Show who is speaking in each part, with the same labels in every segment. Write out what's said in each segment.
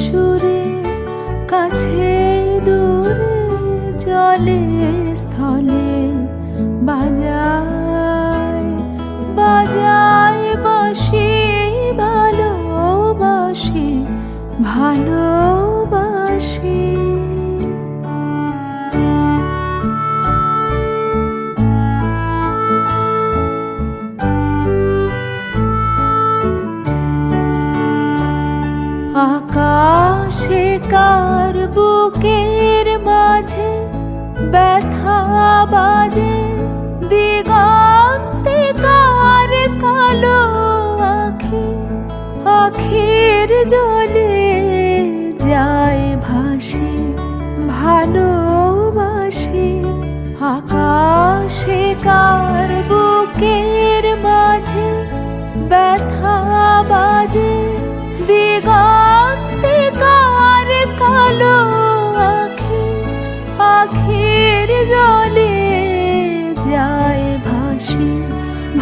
Speaker 1: সুরে কাছে দূরে জলে স্থলে বাজায় বাজায় বাঁশি ভালোবাসি ভালোবাসি। আকাশে কার বুকের মাঝে ব্যথা বাজে, দিগন্তে কার কালো আখি আখির জলে যায় ভাসি ভালোবাসি। আকাশে কার বুকের মাঝে ব্যথা বাজে, দিগন্তে কার কালো আখি আখির জলে যায় ভাসি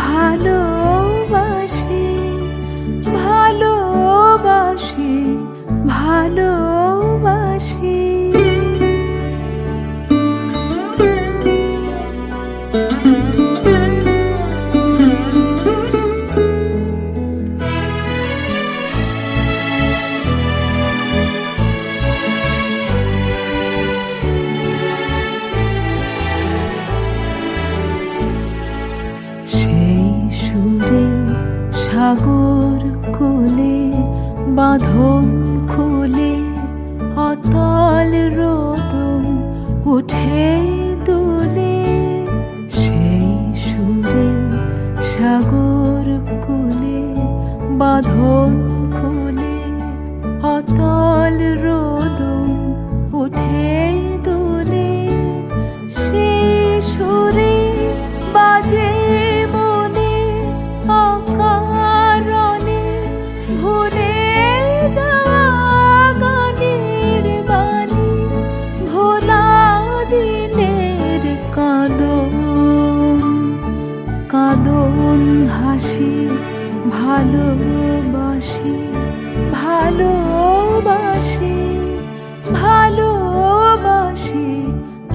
Speaker 1: ভালোবাসি ভালোবাসি ভালোবাসি। সাগর কোলে বাঁধন খুলে অতল রোদন উঠে দুলে, সেই সুরে সাগর কোলে বাঁধন খুলে অতল রোদন উঠে দুলে, সেই সুরে বাজে মনে অকারণে ভুলে যাওয়া গানের বাণী, ভোলা দিনের কাঁদন কাঁদন হাসি ভালোবাসি ভালোবাসি ভালোবাসি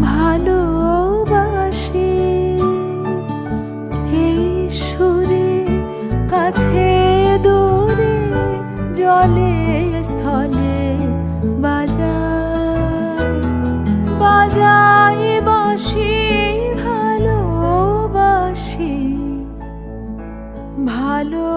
Speaker 1: ভালোবাসি। এই সুরে কাছে দূরে জলে স্থলে বাজায় বাজায় বাঁশি ভালোবাসি ভালোবাসি।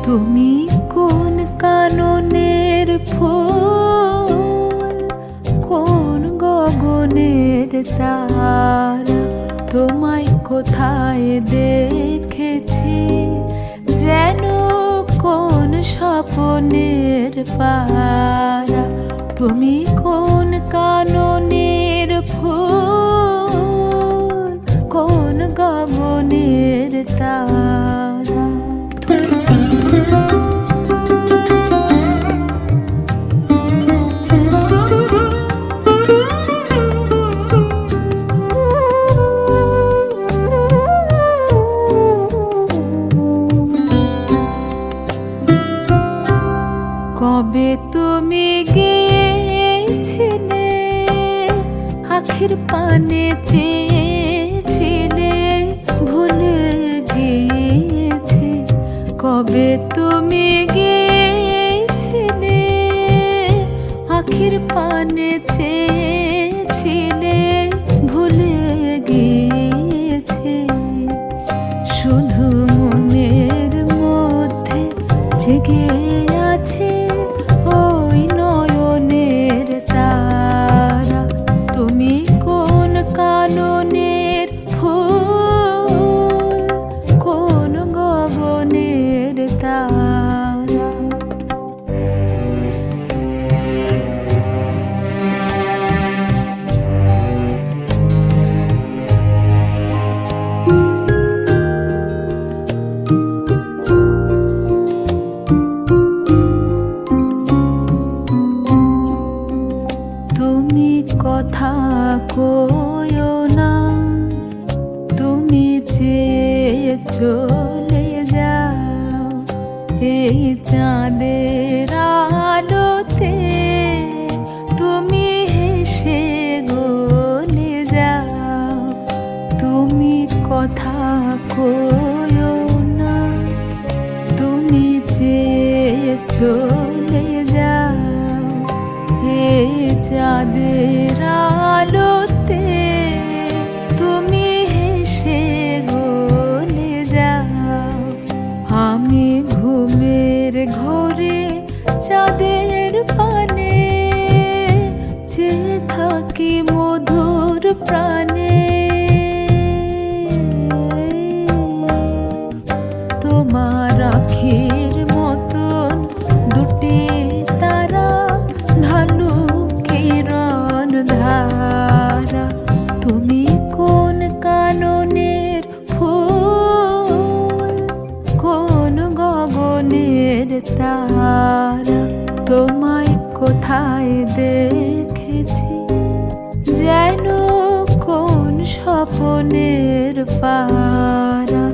Speaker 1: তুমি কোন কাননের ফুল, কোন গগনের তারা, তোমায় কোথায় দেখেছি যেন কোন স্বপ্নের পারা। তুমি কোন কাননের ফুল, কোন গগনের তারা। কবে তুমি গিয়েছিলে আখির পানে চেয়েছিলে, ভুলে গিয়েছে। কবে তুমি গিয়েছিলে আখির পানে চেয়েছিলে, ভুলে গিয়েছে। শুধু মনের মধ্যে জেগে আছে ওই নয়নের তারা। তুমি কোন কাননের ফুল, কোন গগনের তারা। কথা কইও না, তুমি চেয়ে চলে যাও এই চাঁদের আলোতে, তুমি হেসে গলে যাও। তুমি কথা কইও না, তুমি চেয়ে চলে যাও এই চাঁদের আলোতে, তুমি হেসে গলে যাও। আমি ঘুমের ঘোরে চাঁদের পানে চেয়ে থাকি মধুর প্রাণে, তোমার আখির মতন দুটি তারা ঢালু কিরণ ধারা। তুমি কোন কাননের ফুল, কোন গগনের তারা, তোমায় কোথায় দেখেছি যেন কোন স্বপ্নের পারা।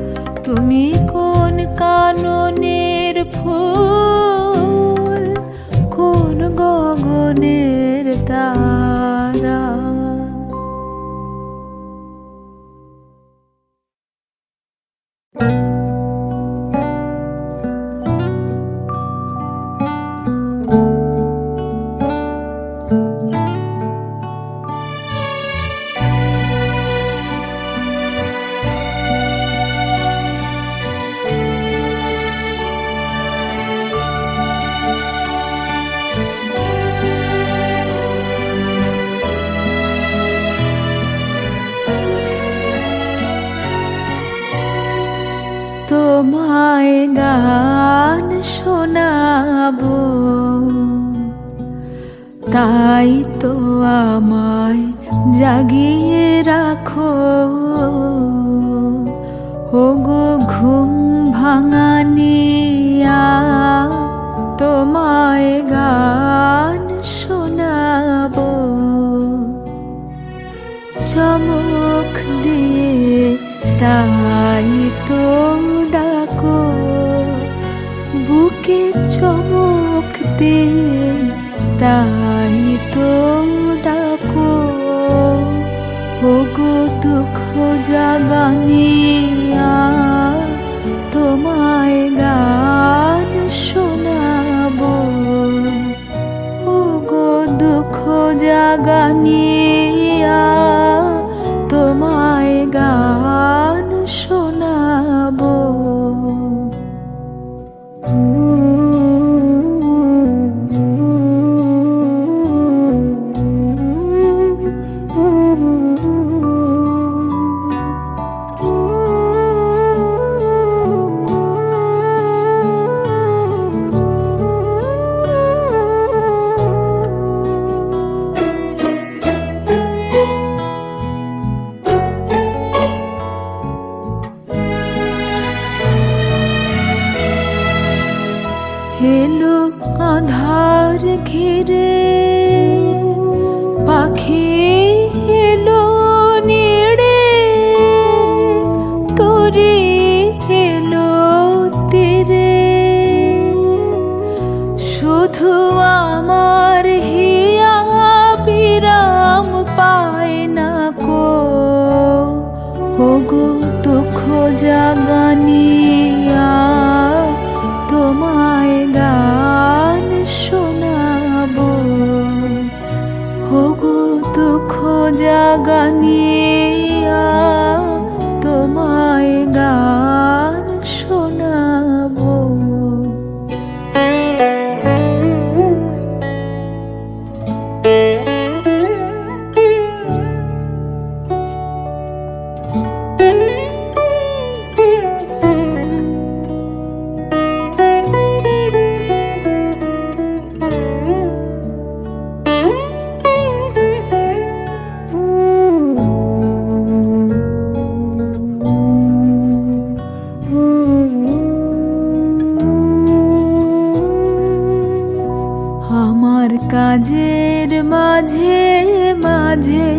Speaker 1: তুমি কোন কাননের ফুল, কোন গগনের তারা। তোমায় গান শোনাবো, তাই তো আমায় জাগিয়ে রাখো। ওগো ঘুম ভাঙানিয়া, তোমায় গান শোনাবো। চমক দিয়ে তাই তো ডাকো, বুকে চমক দিয়ে তাই তো ডাকো। ওগো দুঃখ জাগানিয়া, তোমায় গান শোনাবো। ওগো দুঃখ জাগানিয়া, তোমায় গান শোনাবো। এলো আধার ঘিরে পাখি এলো নেড়ে, তোরে এলো তীরে। শুধু আমার হিয়া বিরাম পায় না কো, ওগো দুঃখ জাগানিয়া, তোমায় গান শোনাবো। ওগো দুঃখ জাগানিয়া, তোমায় গান শোনাবো। আমার কাজের মাঝে মাঝে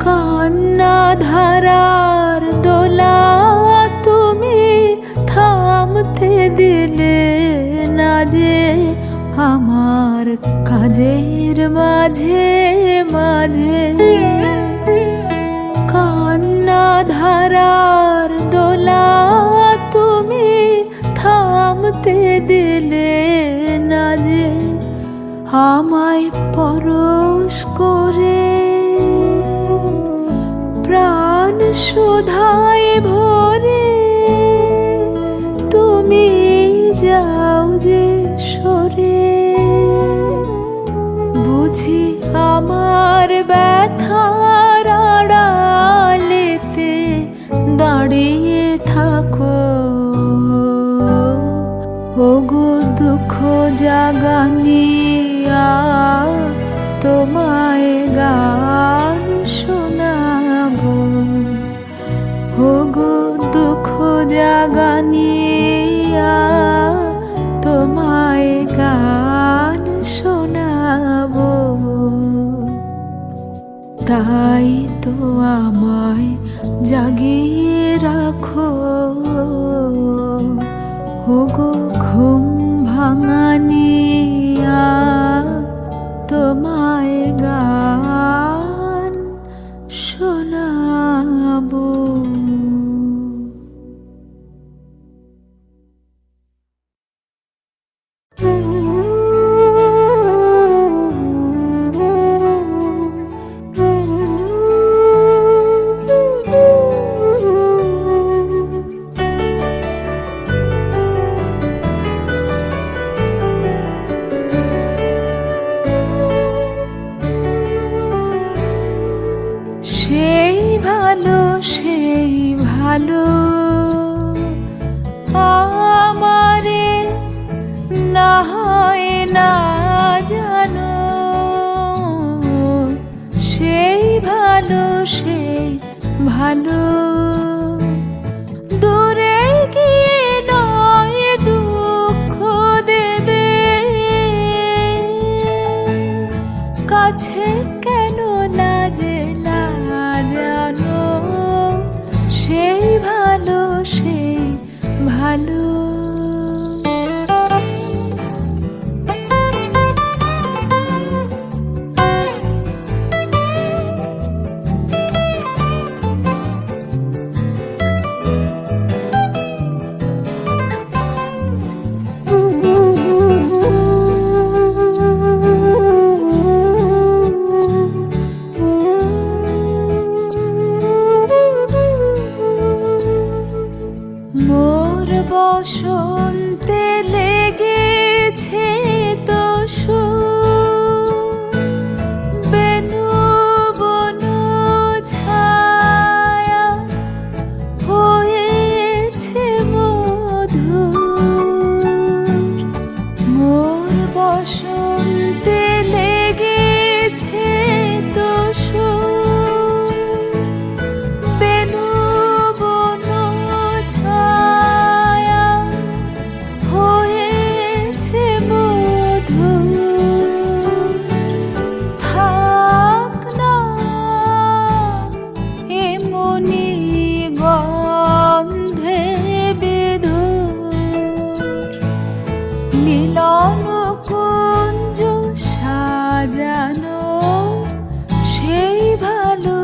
Speaker 1: কান্না ধারার দোলা তুমি থামতে দিলে না যে। আমার কাজের মাঝে মাঝে কান্না ধারার দোলা তুমি থামতে দিলে না যে। আমায় পরশ করে প্রাণ সুধায় ভরে তুমি যাও যে সরে। বুঝি আমার ব্যথার আড়ালেতে দাঁড়িয়ে থাকো। ওগো দুঃখ জাগানিয়া তোমায় গান শোনাবো। ওগো দুঃখ জাগানিয়া তোমায় গান শোনাবো। তাই তো আমায় জাগিয়ে রাখো। ওগো ঘুম ভাঙানিয়া তোমায় গান শোনাবো। সেই ভালো আমারে না হয় না জানো। সেই ভালো দূরে গিয়ে নয় দুঃখ দেবে। কাছে কেন লাজে জানো। সেই ভালো মোর বসন্তে লেগেছে তো বেনু বনু ছায়া হয়েছে মধুর। মোর বসন্তে লেগেছে তো বেনু বনু ছায়া হয়েছে মধুর। থাক না এমনি গন্ধে বিধুর। মিলন কুঞ্জ সাজানো সেই ভালো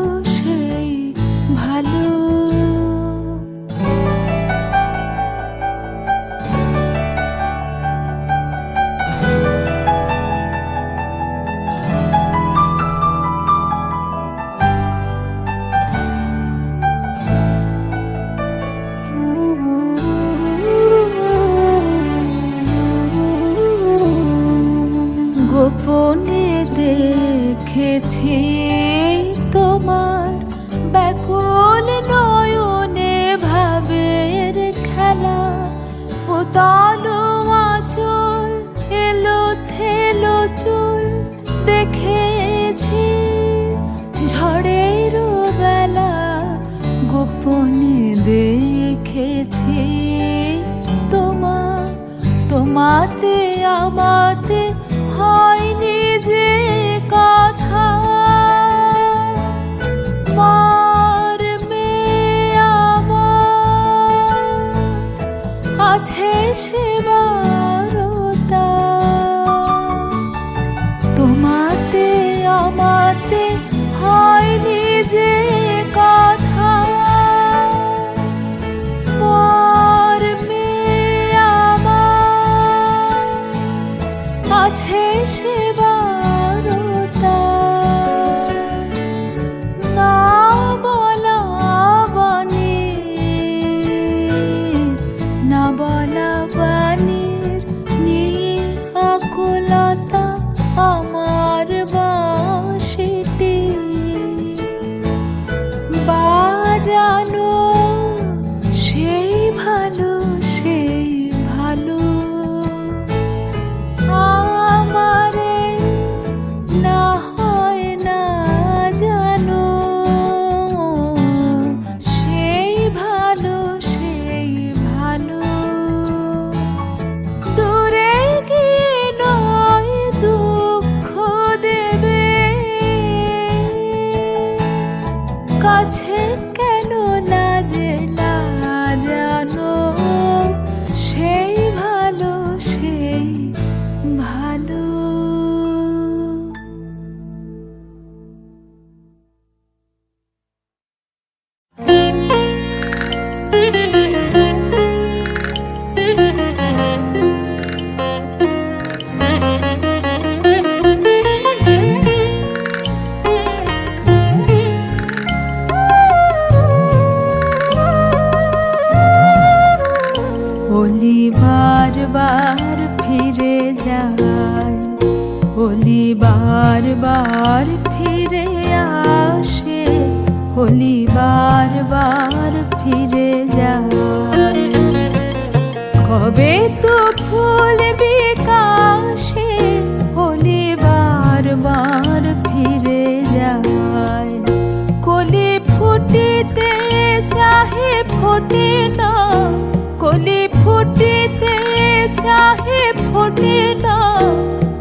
Speaker 1: গোপনে দেখেছি তোমার ব্যাকুল নয়নে ভাবের খেলা। উতালো আঁচল এলো থেলো চুল দেখেছি ঝড়ের বেলা। গোপনে দেখেছি তোমাতে আমাতে সে বারতা তোমাতে আমাতে হয়নি যে কথা পর মেয়ে আমার আছে সে বারতা না বলা বাণীর না বলা বাণীর নিয়ে আকুলতা আমার বাঁশিটি বাজানো সেই ভালো সেই ভালো আমারে না হয় না জানো সেই ভালো সেই ভালো দূরে গিয়ে নয় দুঃখ দেবে কাছে কেন লাজে লাজানো সেই ভালো সেই ভালো ওলি বার বার ফিরে যায় ওলি বার বার ফিরে আসে ওলি বার বার ফিরে যায় কবে তো ফুল বিকাশে ওলি বার বার ফিরে যায় কলি ফুটিতে চাহে ফোটে না কলি ফুটিতে চাহে ফোটে না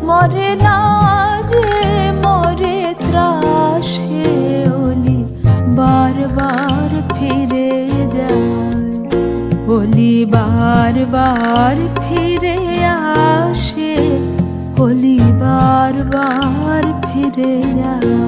Speaker 1: মরে না যে মরে ত্রাসে ওলি বার বার ফিরে যায় ওলি বার বার ফিরে আসে ওলি বার বার ফিরে যায়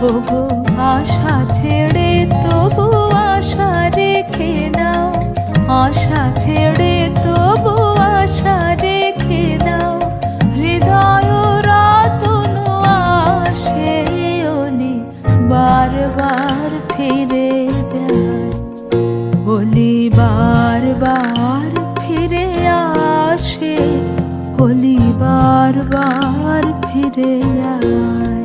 Speaker 1: ওগো আশা ছেড়ে তবু আশা রেখে নাও আশা ছেড়ে তবু আশা রেখে নাও হৃদয় রাতনু আসে ওলি বার বার ফিরে যায় ওলি বার বার ফিরে আসে ওলি বার বার ফিরে যায়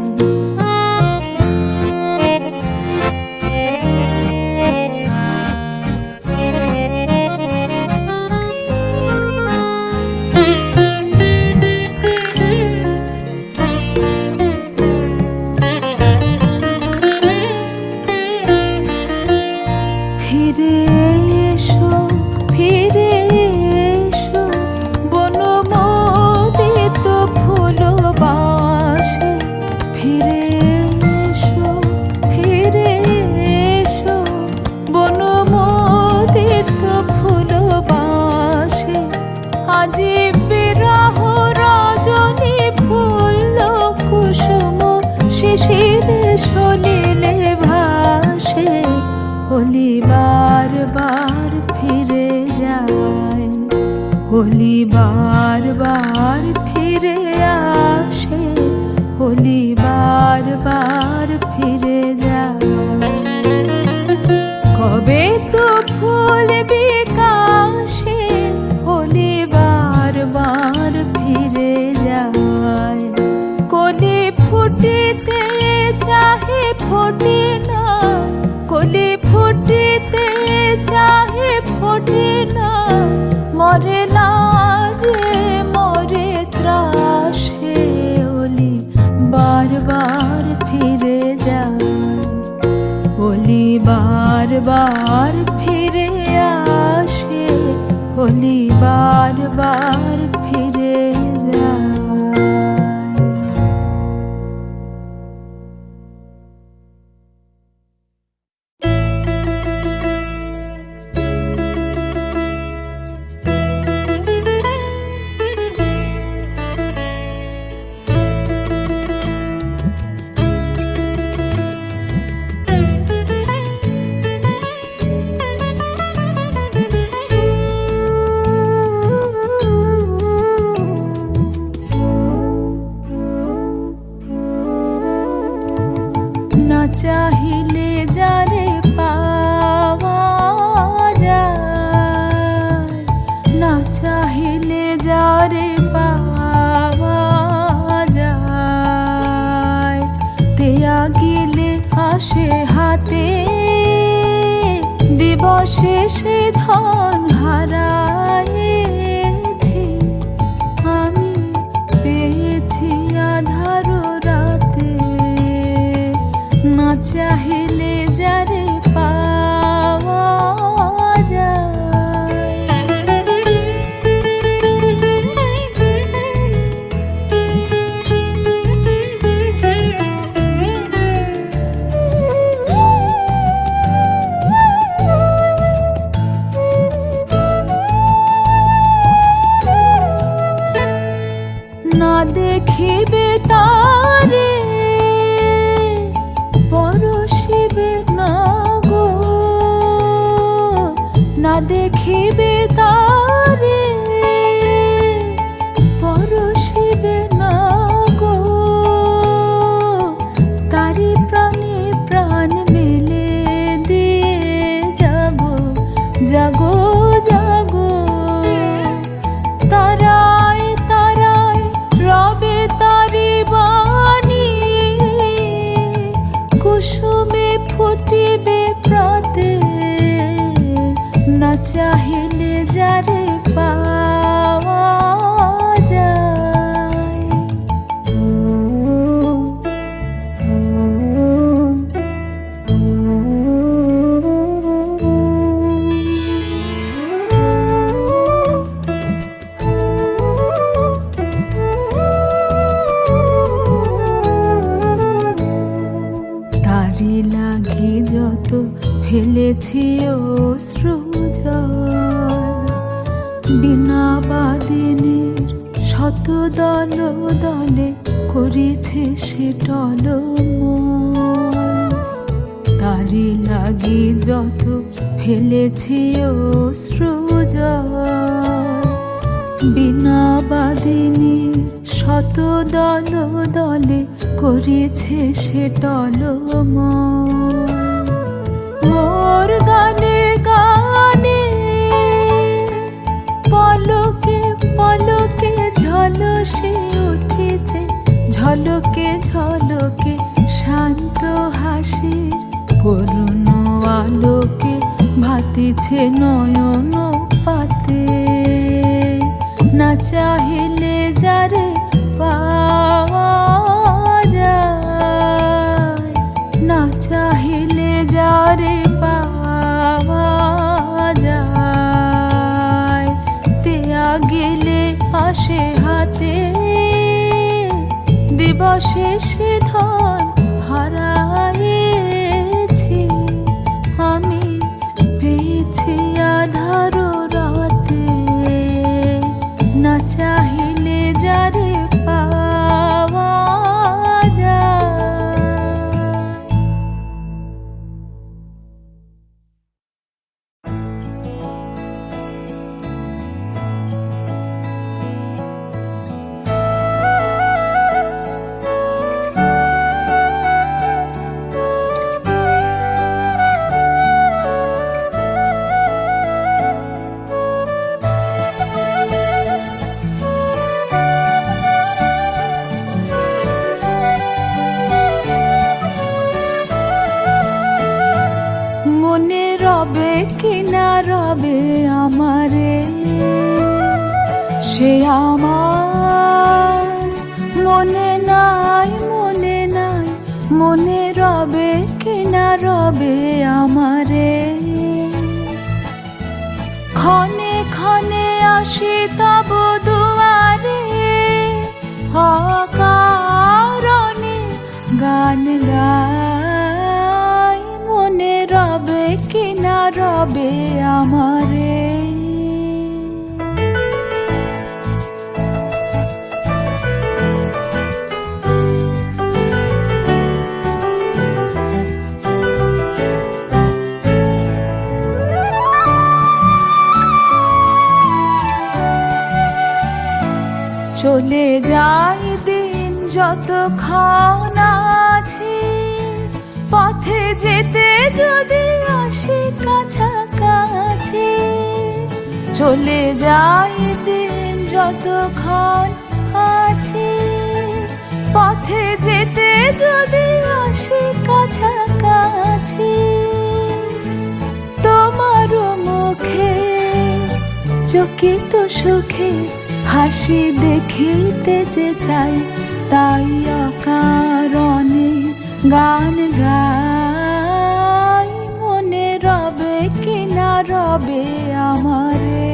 Speaker 1: ফিরে এসো বনমোদিত ফুলবাসে ফিরে এসো বনমোদিত ফুলবাসে আজি বিরহ রজনী ফুল কুসুম শিশিরে সলিলে ভাসে ওলি বার বার ফিরে যায় ওলি বার বার ফিরে আসে ওলি বার বার ফিরে যায় কবে তো ফুল বিকাশে ওলি বার বার ফিরে যায় কলি ফুটে হোলি বারবার ফিরে আসে, হোলি বারবার ফিরে যায়। না চাহিলে যারে পাওয়া যায়, না চাহিলে যারে পাওয়া যায়, তেয়া গিলে আসে হাতে, দিবসে সে ধন হারায়েছি আমি, পেয়েছি আধার রাতে। না চাহিলে যারে পাওয়া যায়। না দেখিবে তারে পরশিবে না গো, না দেখিবে তারে পরশিবে না গো, তারি প্রাণে প্রাণ মেলে দিয়ে জাগো জাগো জাগো। তারায় তারায় রবে তারি বাণী, কুসুমে ফুটিবে প্রাতে, না চাহিলে যারে পাওয়া যায়। তারি লাগি যত ফেলেছি অশ্রু জল, বিনা বাদিনীর শত দল দলে করেছে সে টলমল। তারি লাগি যত ফেলেছি অশ্রু জল, বিনা বাদিনীর শত দল দলে করেছে সে টলমল। মোর গানে গানে পলকে পলকে ঝলসে উঠেছে, ঝলকে ঝলকে শান্ত হাসির করুণ আলোকে ভাতিছে নয়ন পাতে। না চাহিলে যারে পাওয়া যায়, না চাহিলে যারে পাওয়া যায়, তেয়া গেলে আসে হাতে, দিবসে সে ধন হারায়েছি আমি, পেয়েছি আধার রাতে। না চাহিলে যারে পাওয়া যায়। মনে রবে কি না রবে আমারে, সে আমার মনে নাই মনে নাই, মনে রবে কি না রবে রবে আমারে। ক্ষণে ক্ষণে আসি তব দুয়ারে, অকারণে গান গাই, মনে রবে কি না রবে আমারে। চলে যায় দিন যতক্ষণ আছি, পথে যেতে যদি আসি কাছাকাছি। চলে যায় দিন যতক্ষণ আছি, পথে যেতে যদি আসি কাছাকাছি। তোমার মুখে চকিত সুখে হাসি দেখিতে যে চাই, তাই অকারণে গান গাই, মনে রবে কি না রবে আমারে।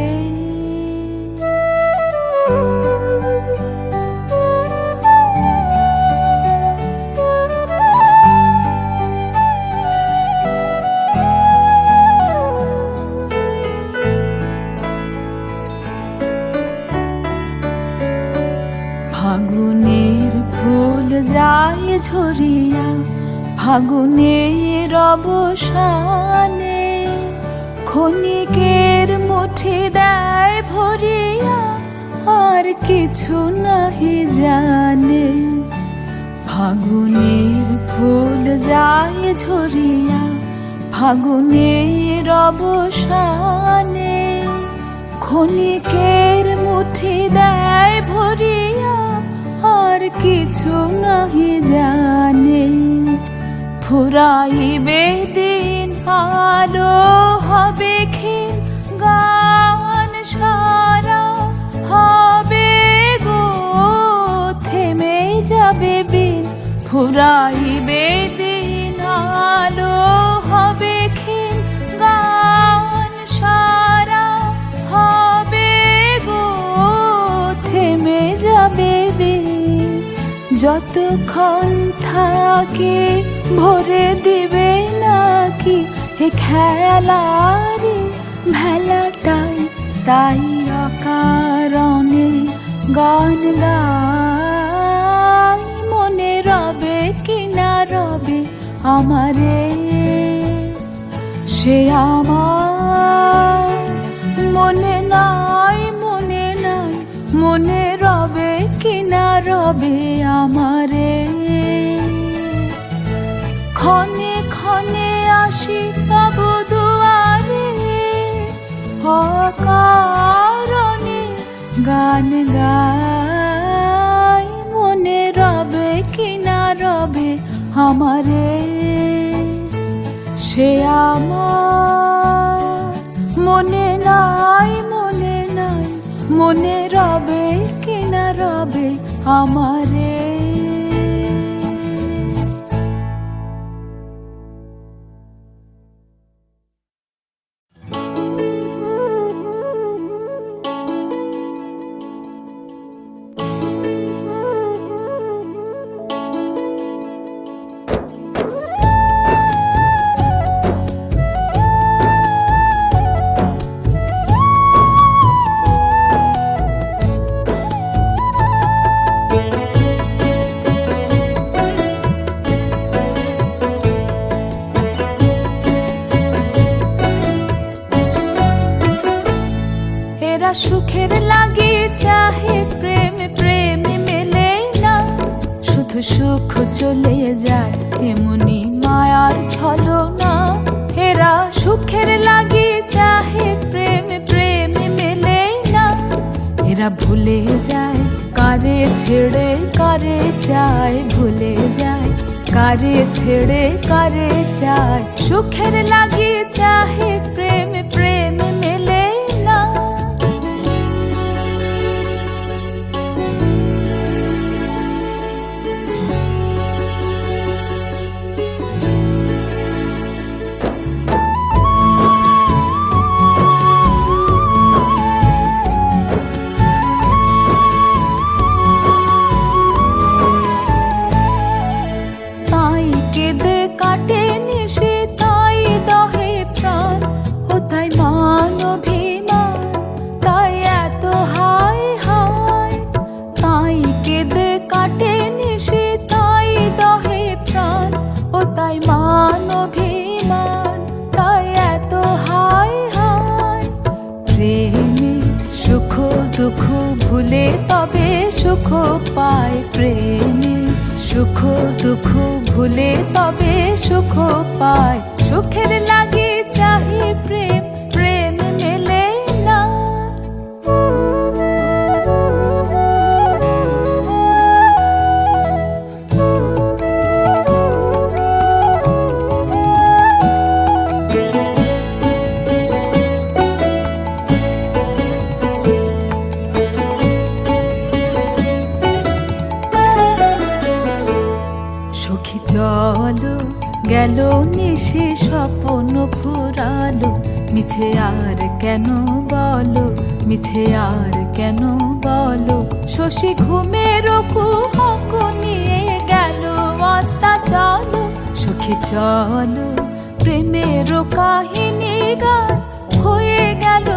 Speaker 1: ফাগুনের ফুল যায় ঝরিয়া, ফাগুনের অবসানে ক্ষণিকের মুঠি দেয় ভরিয়া, আর কিছু নাহি জানে। ফাগুনের ফুল যায় ঝরিয়া, ফাগুনের অবসানে ক্ষণিকের মুঠি দেয় ভরিয়া, আর কিছু নাহি জানে। ফুরাইবে দিন আলো হবে ক্ষীণ, গান সারা হবে গো থেমে যাবে বিন। ফুরাইবে দিন আলো হবে ক্ষীণ, গান সারা হবে গো থেমে যাবে বিন। যতক্ষণ থাকে ভরে দিবে নাকি এ খেলারি ভেলাটাই, তাই অকারণে গান গাই, মনে রবে কি না রবে আমারে। সে আমার মনে নাই, মনে নাই, মনে রবে কি না রবে আমারে। ক্ষণে ক্ষণে আসি তব দুয়ারে, অকারণে গান গাই, মনে রবে কি না রবে আমারে। সে আমার মনে নাই, মনে নাই, মনে রবে কি না রবে আমারে। সুখের লাগি চাহে প্রেম, প্রেম মেলে না, শুধু সুখ চলে যায় এমনি মায়ার ছলনা। এরা সুখের লাগি চাহে প্রেম, প্রেম মেলে না, এরা ভুলে যায় কারে ছেড়ে কারে চায়, ভুলে যায় কারে ছেড়ে কারে চায়। সুখের লাগি চাহে প্রেম, প্রেম মেলে না। দুঃখ ভুলে তবে সুখ পায় প্রেমে, সুখ দুঃখ ভুলে তবে সুখ পায়, সুখের লাগি চাহি প্রেম, প্রেম মেলে না। সখী চলো গেল নিশি স্বপ্ন ফুরালো, মিছে আর কেন বলো, মিছে আর কেন বলো, শশী ঘুমের কুহক নিয়ে গেল আস্তা চলো। সখী চলো প্রেমের কাহিনী গান হয়ে গেল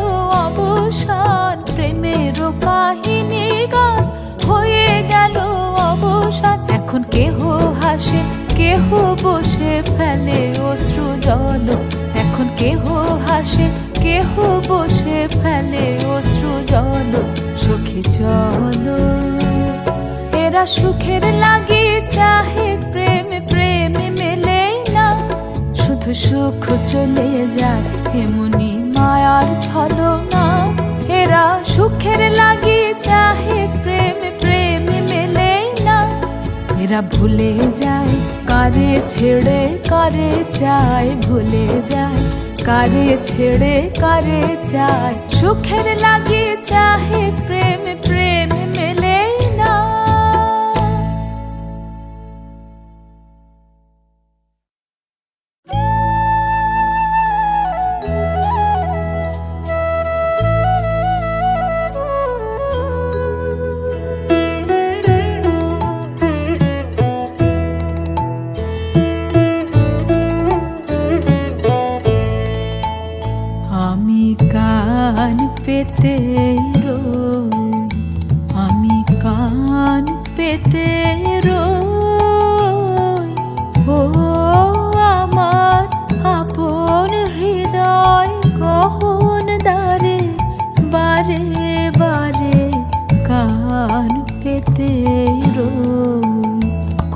Speaker 1: অবসান, প্রেমের কাহিনী গান হয়ে গেল অবসান। এখন কেহ হাসে কেহ বসে ফেলে অশ্রু জল, এখন কেহ হাসে কেহ বসে ফেলে অশ্রু জল। সখী চলো এরা সুখের লাগি চাহে প্রেম, প্রেম মেলে না, শুধু সুখ চলে যায় এমনি মায়ার ছলনা। এরা সুখের লাগি চাহে প্রেম, প্রেম মেলে না, এরা ভুলে যায় কারে ছেড়ে কারে চায়, ভুলে যায় কারে ছেড়ে কারে চায়, সুখের লাগি চাহে প্রেম, প্রেম মেলে না। আমি কান পেতে রই, আমি কান পেতে রই, ও আমার আপন হৃদয় গহন দ্বারে, বারে বারে কান পেতে রই।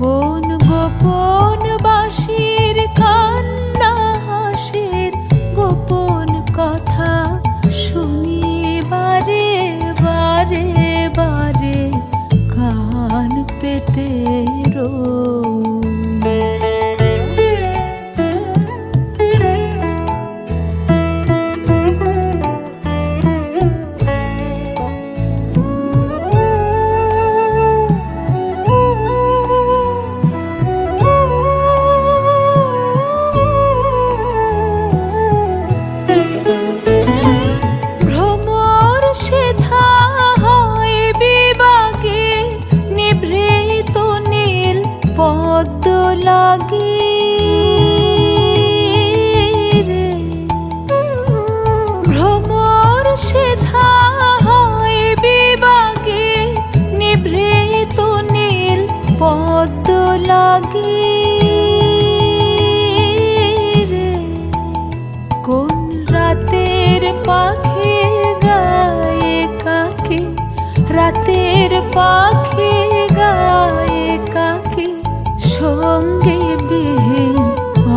Speaker 1: কোন গোপন বাঁশির কান্না হাসির গোপন কথা শুনি বারে বারে বারে কান পেতে রই। লাগি রে ভ্রমর সেধা হয় বিবাগে, নিভৃত নীল পদ্ম লাগি রে। কোন রাতের পাখি গায়ে কাকে, রাতের পাখি গায়ে কাকে, সঙ্গে বিহীন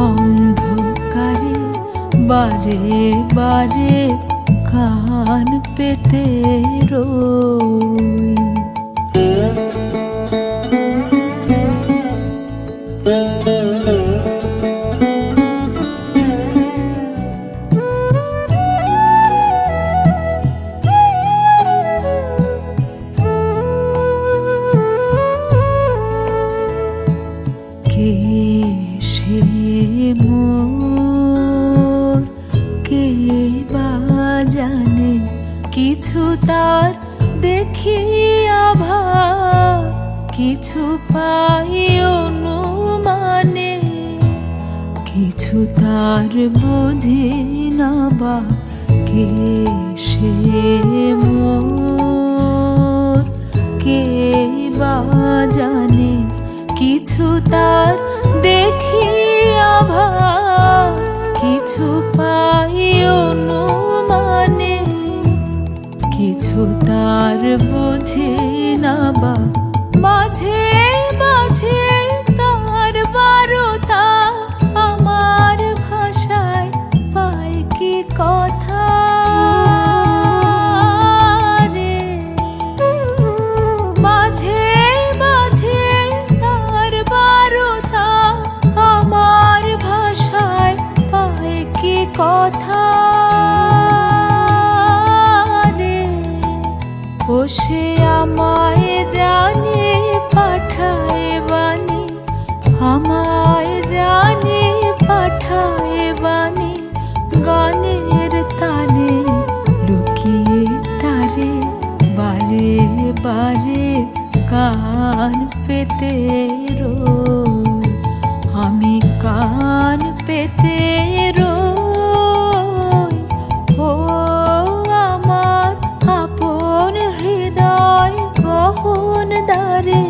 Speaker 1: অন্ধকারে বারে বারে কান পেতে রই। কিছু তার দেখিয়া ভাব, কিছু পাই অনুমানে, কিছু তার বুঝি না বা কে সে মোর, কে বা জানে। কিছু তার দেখিয়া ভাব, কিছু পাই অনুমানে, কিছু তার বুঝি না বা মাঝে মাঝে তার বারতা আমার ভাষায় পায় কি কথা রে। মাঝে মাঝে তার বারতা আমার ভাষায় পায় কি কথা রে। ও সে আমায় জানে পাঠায় বাণী, আমায় জানে পাঠায় বাণী, গানের তানে লুকিয়ে তারে বারে বারে কান পেতে রই। আমি কান পেতে রই। ও আমার আপন হৃদয় গহন দ্বারে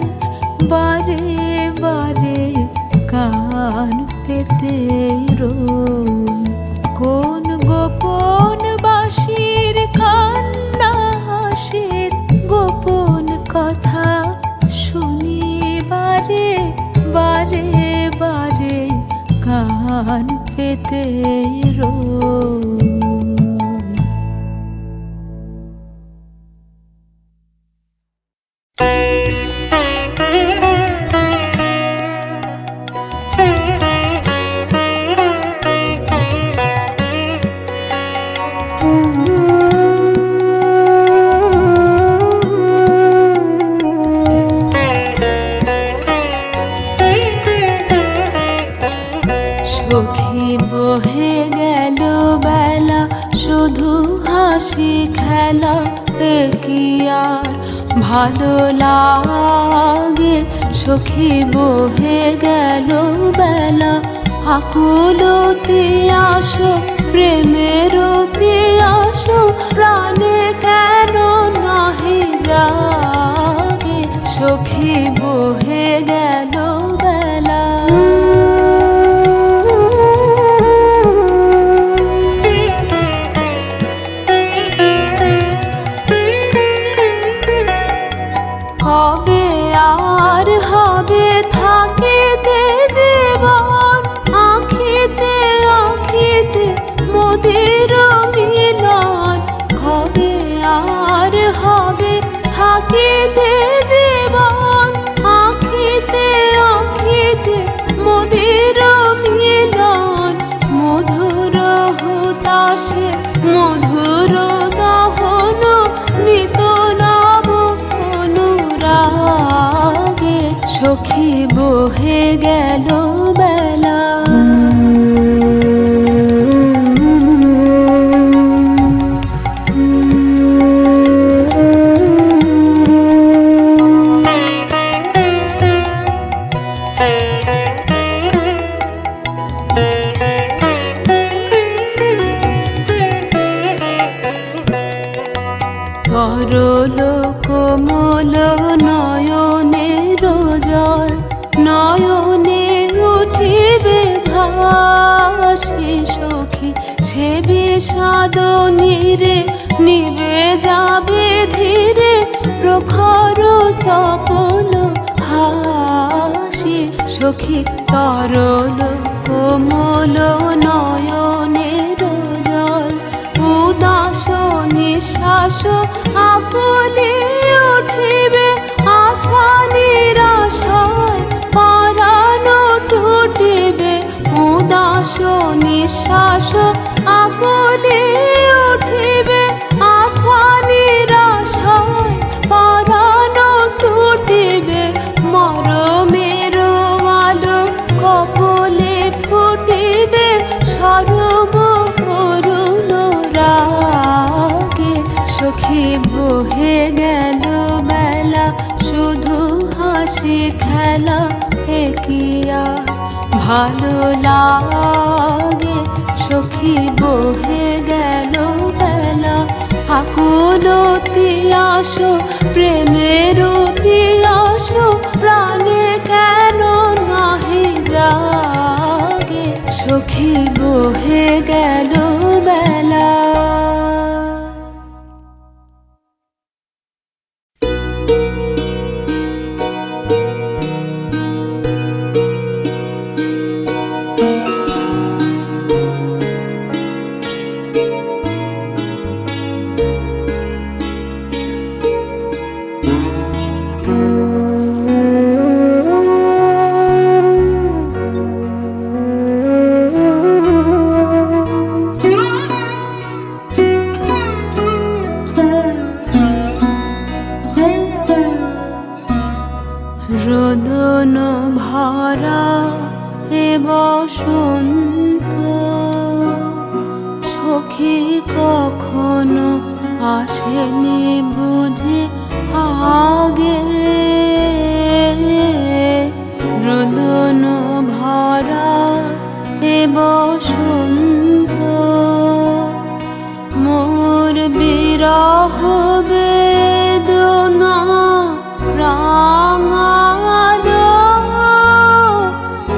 Speaker 1: বারে বারে কান পেতে রই। কোন গোপন বাঁশির কান্না হাসির গোপন কথা শুনি বারে বারে বারে কান পেতে রই। সখী বহে গেল বেলা শুধু হাসি খেলা, এ কি আর ভালো লাগে। সখী বহে গেল বেলা আকুলতি আসো প্রেমের পিয়াসো, প্রাণে কেন নাহি জাগে। সখী বহে গেল বেলা হবে আর হবে থাকিতে জীবন, আখিতে আখিতে মোদের মিলন। হবে আর হবে থাকিতে জীবন, আখিতে আখিতে মোদের মিলন। মধুর হুতাশে মধুর দহন নিত নব অনুরাগে। সখী বহে গেল বেলা তরল কোমল নয়নের জল, নয়নে উঠিবে ভাসি। সখী সে বিষাদ নীরে নিবে যাবে ধীরে, প্রখর চপল হাসি। সখী তরল কোমল নয়নের জল, উদাস নিঃশ্বাস আকুলি উঠিবে আশা নিরাশায় পরানো টুটিবে। উদাস নিঃশ্বাস আকুলি উঠিবে আশা নিরাশায় পরানো টুটিবে। মরমের আলো কপলে ফুটিবে সরব করুণ রাগে। সখী বহে গেল বেলা শুধু হাসি খেলা, এ কি আর ভালো লাগে। সখী বহে গেল বেলা আকুলতি আসো প্রেমের পিয়াসো, প্রাণে কেন নাহি জাগে। সখী বহে গেল বেলা। সখী কখনো আসেনি বুঝি আগে, রোদন ভরা এ বসন্ত, মোর বিরহ বেদনা রাঙা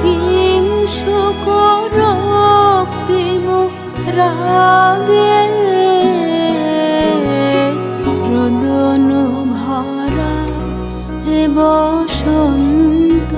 Speaker 1: কিংশুক রক্তিম রাগে, রোদন ভরা এ বসন্ত।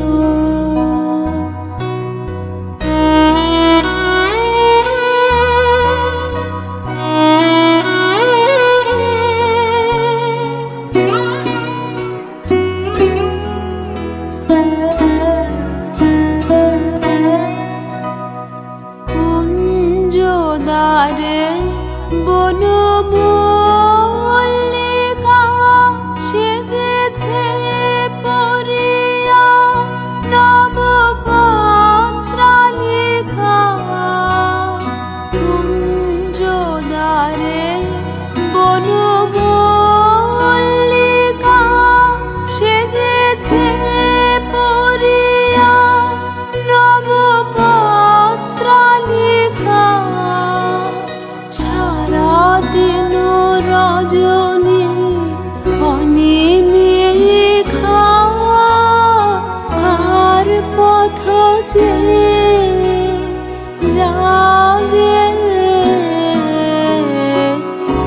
Speaker 1: কুঞ্জদ্বারে বনমল্লিকা সেজেছে পরিয়া নবপত্রালিকা, কুঞ্জদ্বারে বনমল্লিকা সেজেছে পরিয়া নবপত্রালিকা, সারাদিন রজনী অনিমেঘা কার পথ চেয়ে জাগে,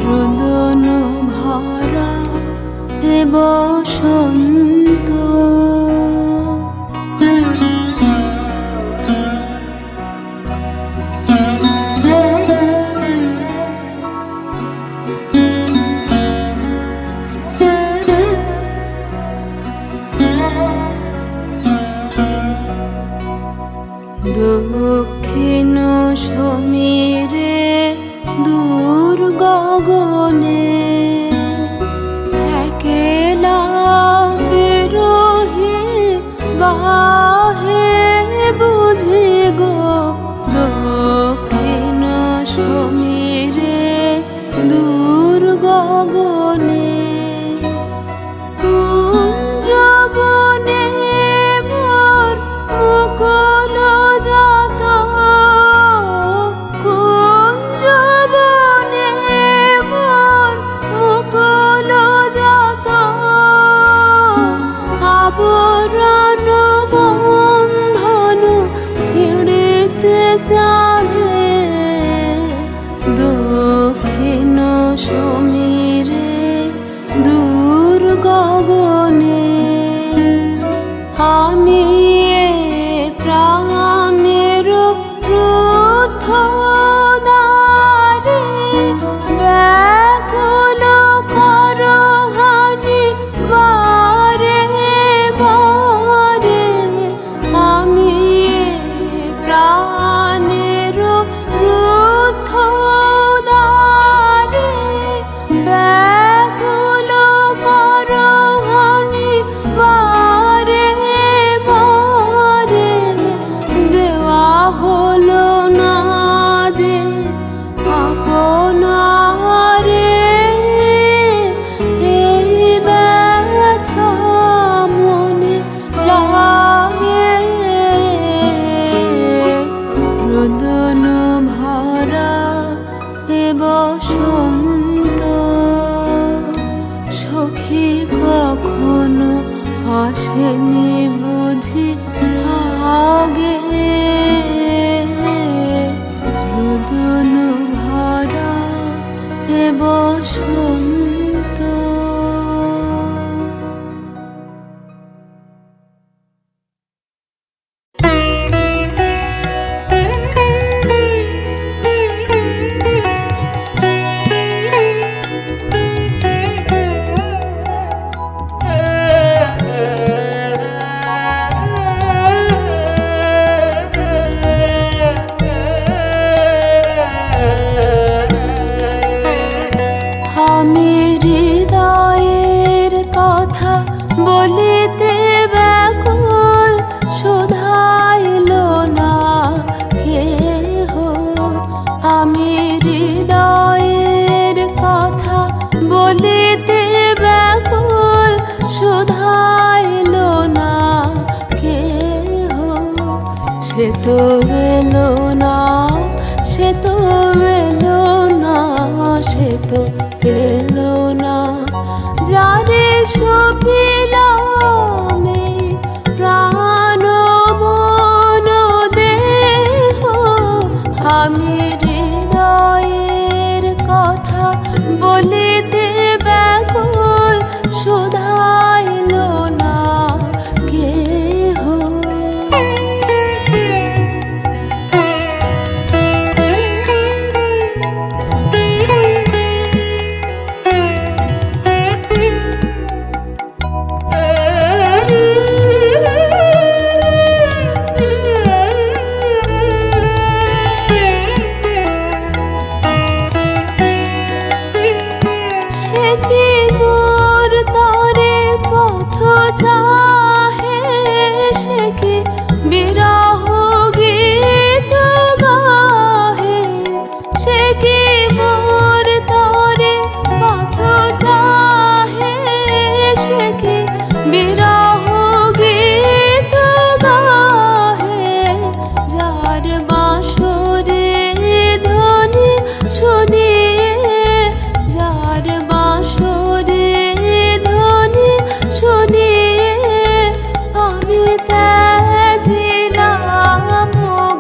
Speaker 1: রোদন ভরা এ বসন্ত। দক্ষিণ সমীরে দূর গগনে একলা বিরোহী গাহে বুঝি গো, দক্ষিণ সমীরে দূর গগনে কুঞ্জবনে মোর মুকুল জাত, কুঞ্জবনে মোর মুকুল জাত, আবরণ বন্ধন ছিঁড়িতে চাহে, দক্ষিণ সমীরে দূর গগনে আমি এ প্রাণের রুদ্ধ দ্বারে ব্যাকুল করহানি বারে বারে, আমি এ প্রাণের রুদ্ধ দ্বারে ব্যাকুল করহানি বারে বারে, দেওয়া হলো না যে আপনারে, এই ব্যথা মনে লাগে, রোদন ভরা এ বসন্ত। সখী কখনো আসেনি বুঝি আগে, রোদন ভরা এ বসন্ত। আমি হৃদয় তো এলো না, সে তো এলো না, সে তো এলো না। যারে সপিলাম এই প্রাণ মন দেহ, আমি হৃদয়ের কথা বলিতে ব্যাকুল, শুধাইল না কেহ। চাহে সে কি বিরহ গীত গাহে, সে কি মোর তরে পথ চাহে, সে কি বিরহ গীত গাহে। যার বাঁশরে ধ্বনি শুনিয়ে, যার বাঁশরে ধ্বনি শুনিয়ে আমি ত্যাজিলাম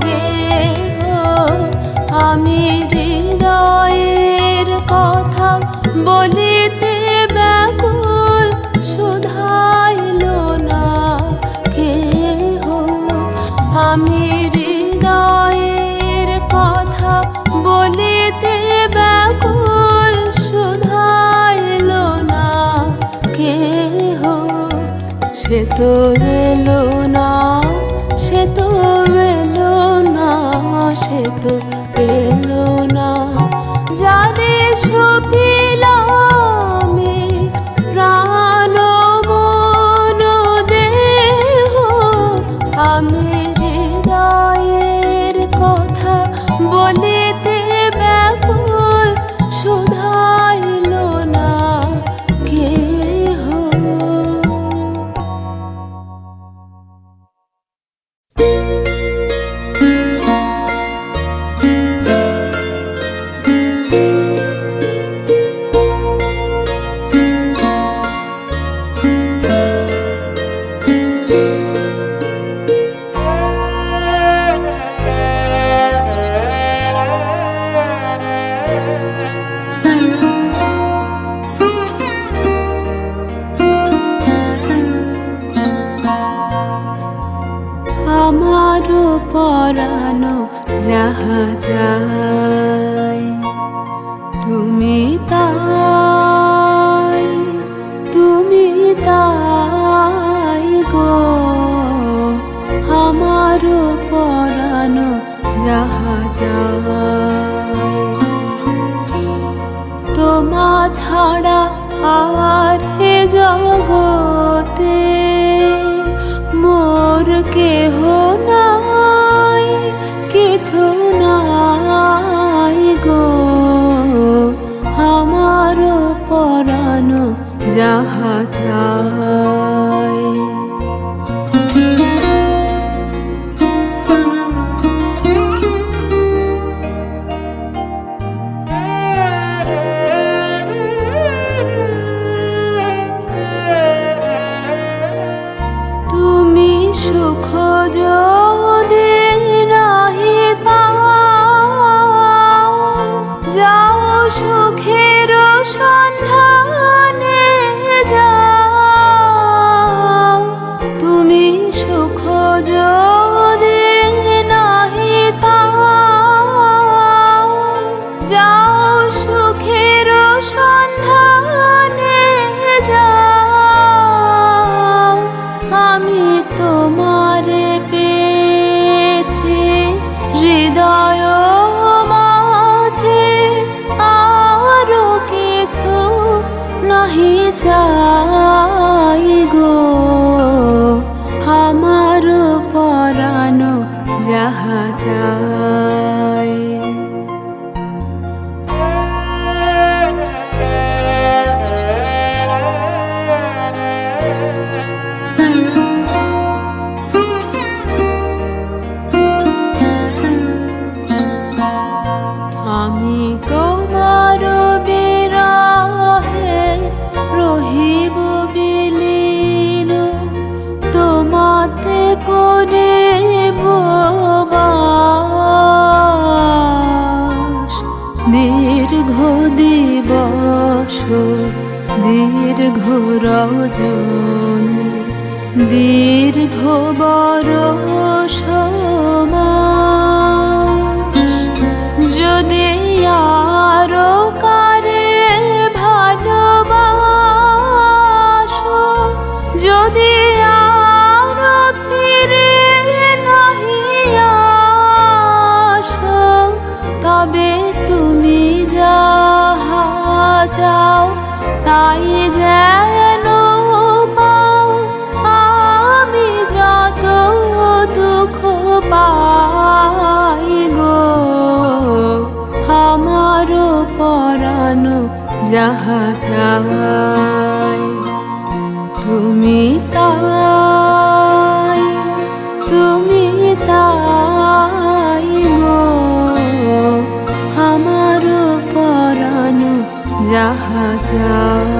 Speaker 1: গেহ। আমি হৃদয়ের কথা বলিতে ব্যাকুল, শুধাইল না কেহ। আমি হৃদয়ের কথা বলিতে ব্যাকুল, শুধাইল না কেহ। সে তো এলো না, সে তো এলো না, সে তো এলো না। যারে সপিলাম এই প্রাণ মন দেহ, আমি হৃদয়ের কথা বলিতে ব্যাকুল, শুধাইল না কেহ। আমারও পরানো যাহা যায়, তুমি তাই, তুমি তাই গো। আমারও পরানো যাহা যায়, তোমা ছাড়া আর এ জগতে মোর কেহ নাই, কিছু নাই গো। আমার পরানো যাহা যায়। তুমি সুখ যদি নাহি পাও, যাও সুখের সন্ধানে যাও। তুমি সুখ যদি নাহি পাও, যাও সুখের সন্ধানে যাও। আমি তোমারে পেয়েছি হৃদয় মাঝে, আরো কিছু নাহি চাই গো। আমার পরানো যাহা চাই। আমি তোমার বিরহে রহিব বিলীন, তোমাতে করিব বাস। দীর্ঘ দিবস দীর্ঘ রজনী, দীর্ঘ বরষ মাস। যদি আরো কারে ভালোবাসো, যদি আরো ফিরে নাহি আসো, তবে তুমি যাহা যাও তাই যেন পাও। আমি যত দুঃখ পাই গো, আমার পরাণ যাহা চাই তুমি তাই, তুমি তাই গো। আমার পরাণ যাহা চাই।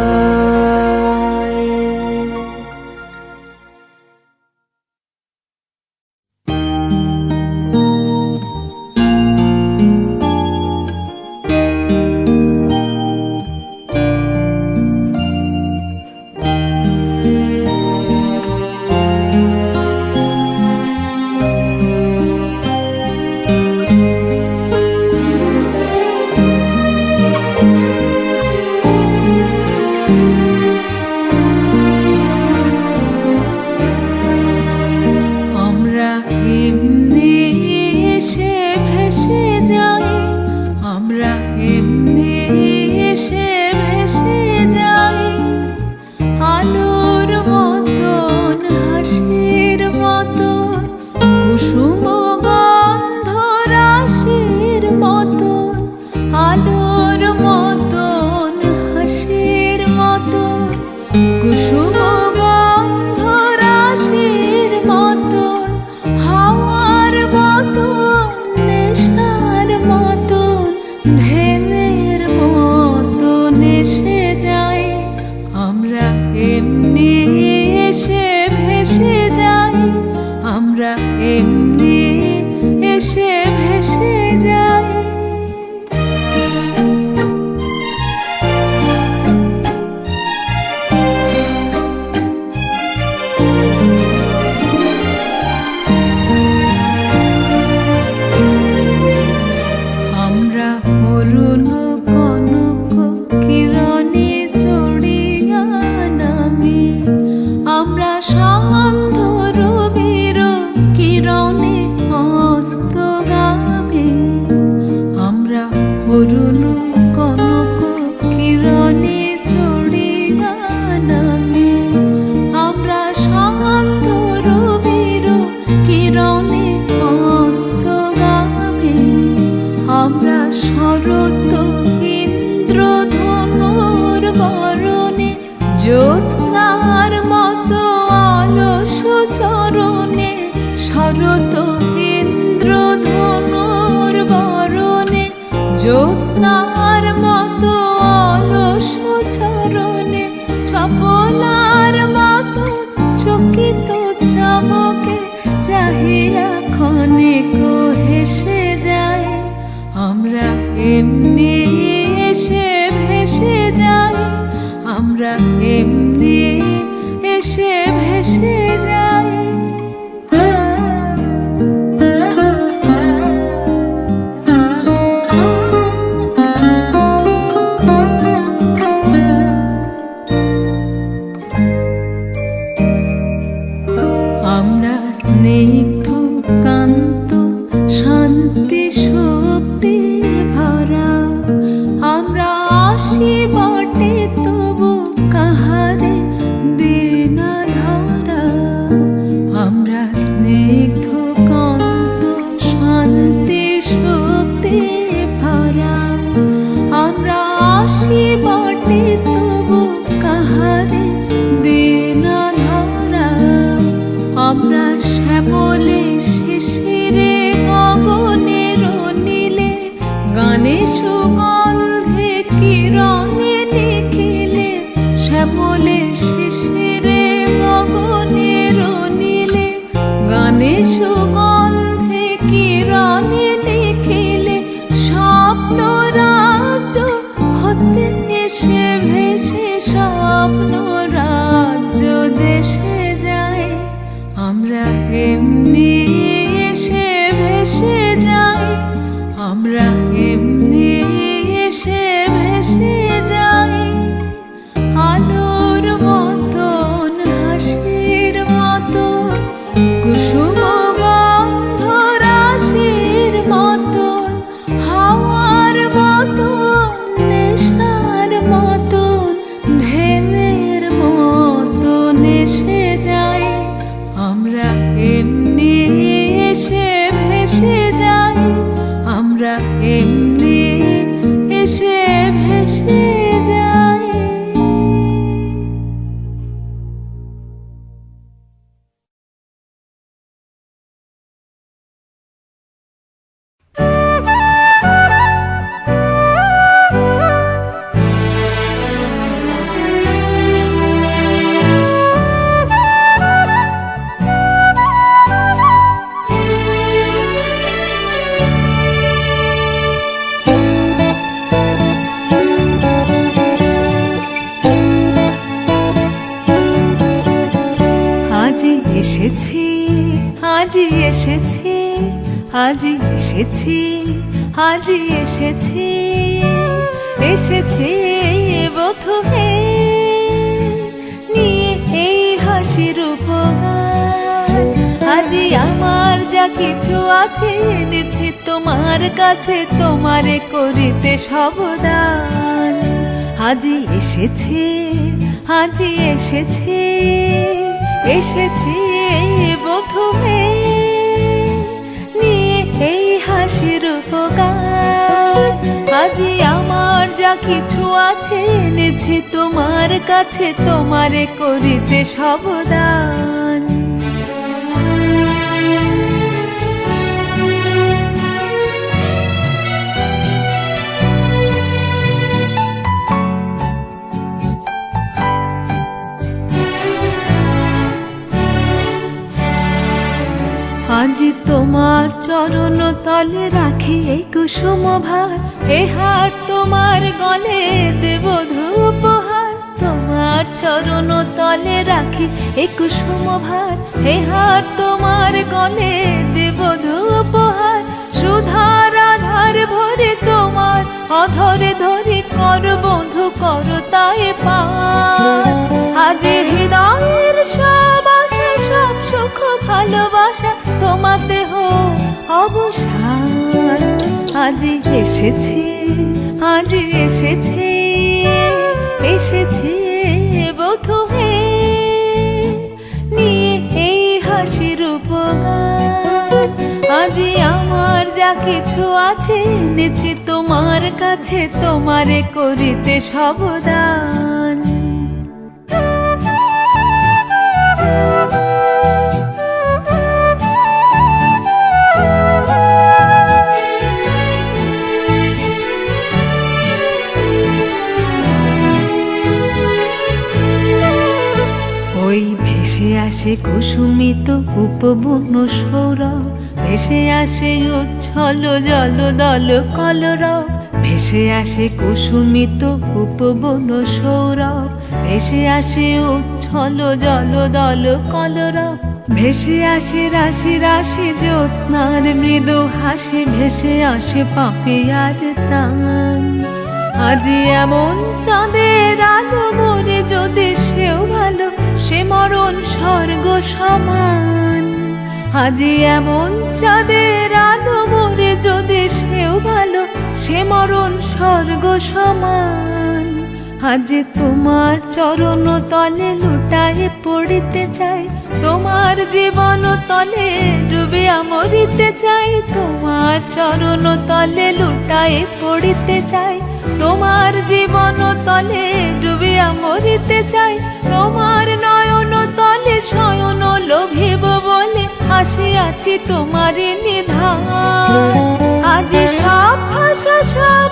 Speaker 1: আমরা এমনি এসে ভেসে যাই, আমরা এমনি এসে ভেসে যাই। আলোর মতন হাসির মতন, কুসুম গন্ধ রাশির মতন। আলোর মতন হাসির মতন, কুসুম গন্ধ রাশির মতন। হাওয়ার মতন নেশার মতন, ঢেউয়ের মতন এসে যাই। আমরা এমনি এসে ভেসে যাই, আমরা এমনি এসে ভেসে যাই। আমরা অরুণ কনক কিরণে চড়িয়া নামি, আমরা সান্ধ্য রবির কিরণে হস্তগামী। আমরা অরুণ কনক কিরণে চড়িয়া নামি, আমরা সান্ধ্য রবির কিরণে হস্তগামী। আমরা শরৎ ইন্দ্রধনুর বরণে, জ্যোৎস্নার মতো আলস চরণে। শরৎ ইন্দ্রধনুর বরণে, জ্যোৎস্নার মতো আলস চরণে। চপলার মতো চকিত চমকে চাহিয়া ক্ষণিক হেসে যায়। আমরা এমনি এসে ভেসে যাই, আমরা এমনি এসে ভেসে যাই। আমরা স্নিগ্ধ কান্ত শান্তি শক্তি ভরা, আমরা আসি বটে তবু কাহারে দিন ধরা। আমরা স্নিগ্ধ কান্ত শান্তি শক্তি ভরা, আমরা আসি বটে তবু কাহারে দিন ধরা। আমরা শ্যামলে শিশিরে গগনের নীলে গানে সুগন্ধে কিরণে নিখিলে শ্যামলে শিশিরে গগনের নীলে গানে সুগন্ধে কিরণে নিখিলে স্বপ্ন রাজ্য হতে এসে ভেসে স্বপ্ন রাজ্য দেশে যায় আমরা এমনি এসে ভেসে যাই আমরা এমনি এসে ভেসে যাই আলোর মতন হাসির মতন কুসুম গন্ধ রাশির মতন হাওয়ার মতন নেশার মতন ঢেউয়ের মতন এসে যাই আমরা এমনি এসে ভেসে যাই আমরা এমনি এসে ভেসে যাই। এসেছি আজি এসেছি আজি এসেছি আজি এসেছি এসেছি বধূ হে নিয়ে এই হাসির উপহার আজি আমার যা কিছু আছে এনেছি তোমার কাছে তোমারে করিতে সবদান আজি এসেছি আজি এসেছি এসেছি বধূ হে নিয়ে এই হাসির উপকার আজি আমার যা কিছু আছে এনেছি তোমার কাছে তোমারে করিতে সবদান আজি তোমার চরণ তলে রাখি এই কুসুম ভার এ হার তোমার গলে দেব উপহার তোমার চরণ তলে রাখি এই কুসুম ভার এ হার তোমার গলে দেব উপহার সুধার আধার ভরে তোমার অধরে ধরে কর বন্ধু কর তাই পার আজি হৃদয়ের সব আশা সব সুখ ভালোবাসা তোমাতে হোক অবসান আজি এসেছি আজি এসেছি এসেছি বধূ হে নিয়ে এই হাসির উপহার আজি আমার যা কিছু আছে এনেছি তোমার কাছে তোমারে করিতে সবদান ওই ভেসে আসে কুসুমিত উপবন সৌরভ ভেসে আসে উচ্ছল জল দল কলরব ভেসে আসে কুসুমিত উপবন সৌরভ ভেসে আসে উচ্ছল জল দল কলরব ভেসে আসে রাশি রাশি জ্যোৎস্নার মৃদু হাসি ভেসে আসে পাপিয়ার তান আজি এমন চাঁদের আলো মরে যদি সেও ভালো সে মরণ স্বর্গ সমান আজি এমন চাঁদের আলো মরে যদি সেও ভালো সে মরণ স্বর্গ সমান আজি তোমার চরণ তলে লুটায়ে পড়িতে চাই তোমার জীবন তলে ডুবিয়া মরিতে চাই তোমার চরণ তলে লুটায়ে পড়িতে চাই তোমার জীবন তলে ডুবিয়া মরিতে চাই তোমার নয়ন তলে শয়ন লোভিব বলে আসিয়াছি তোমার নিধান আজি সব ভাষা সব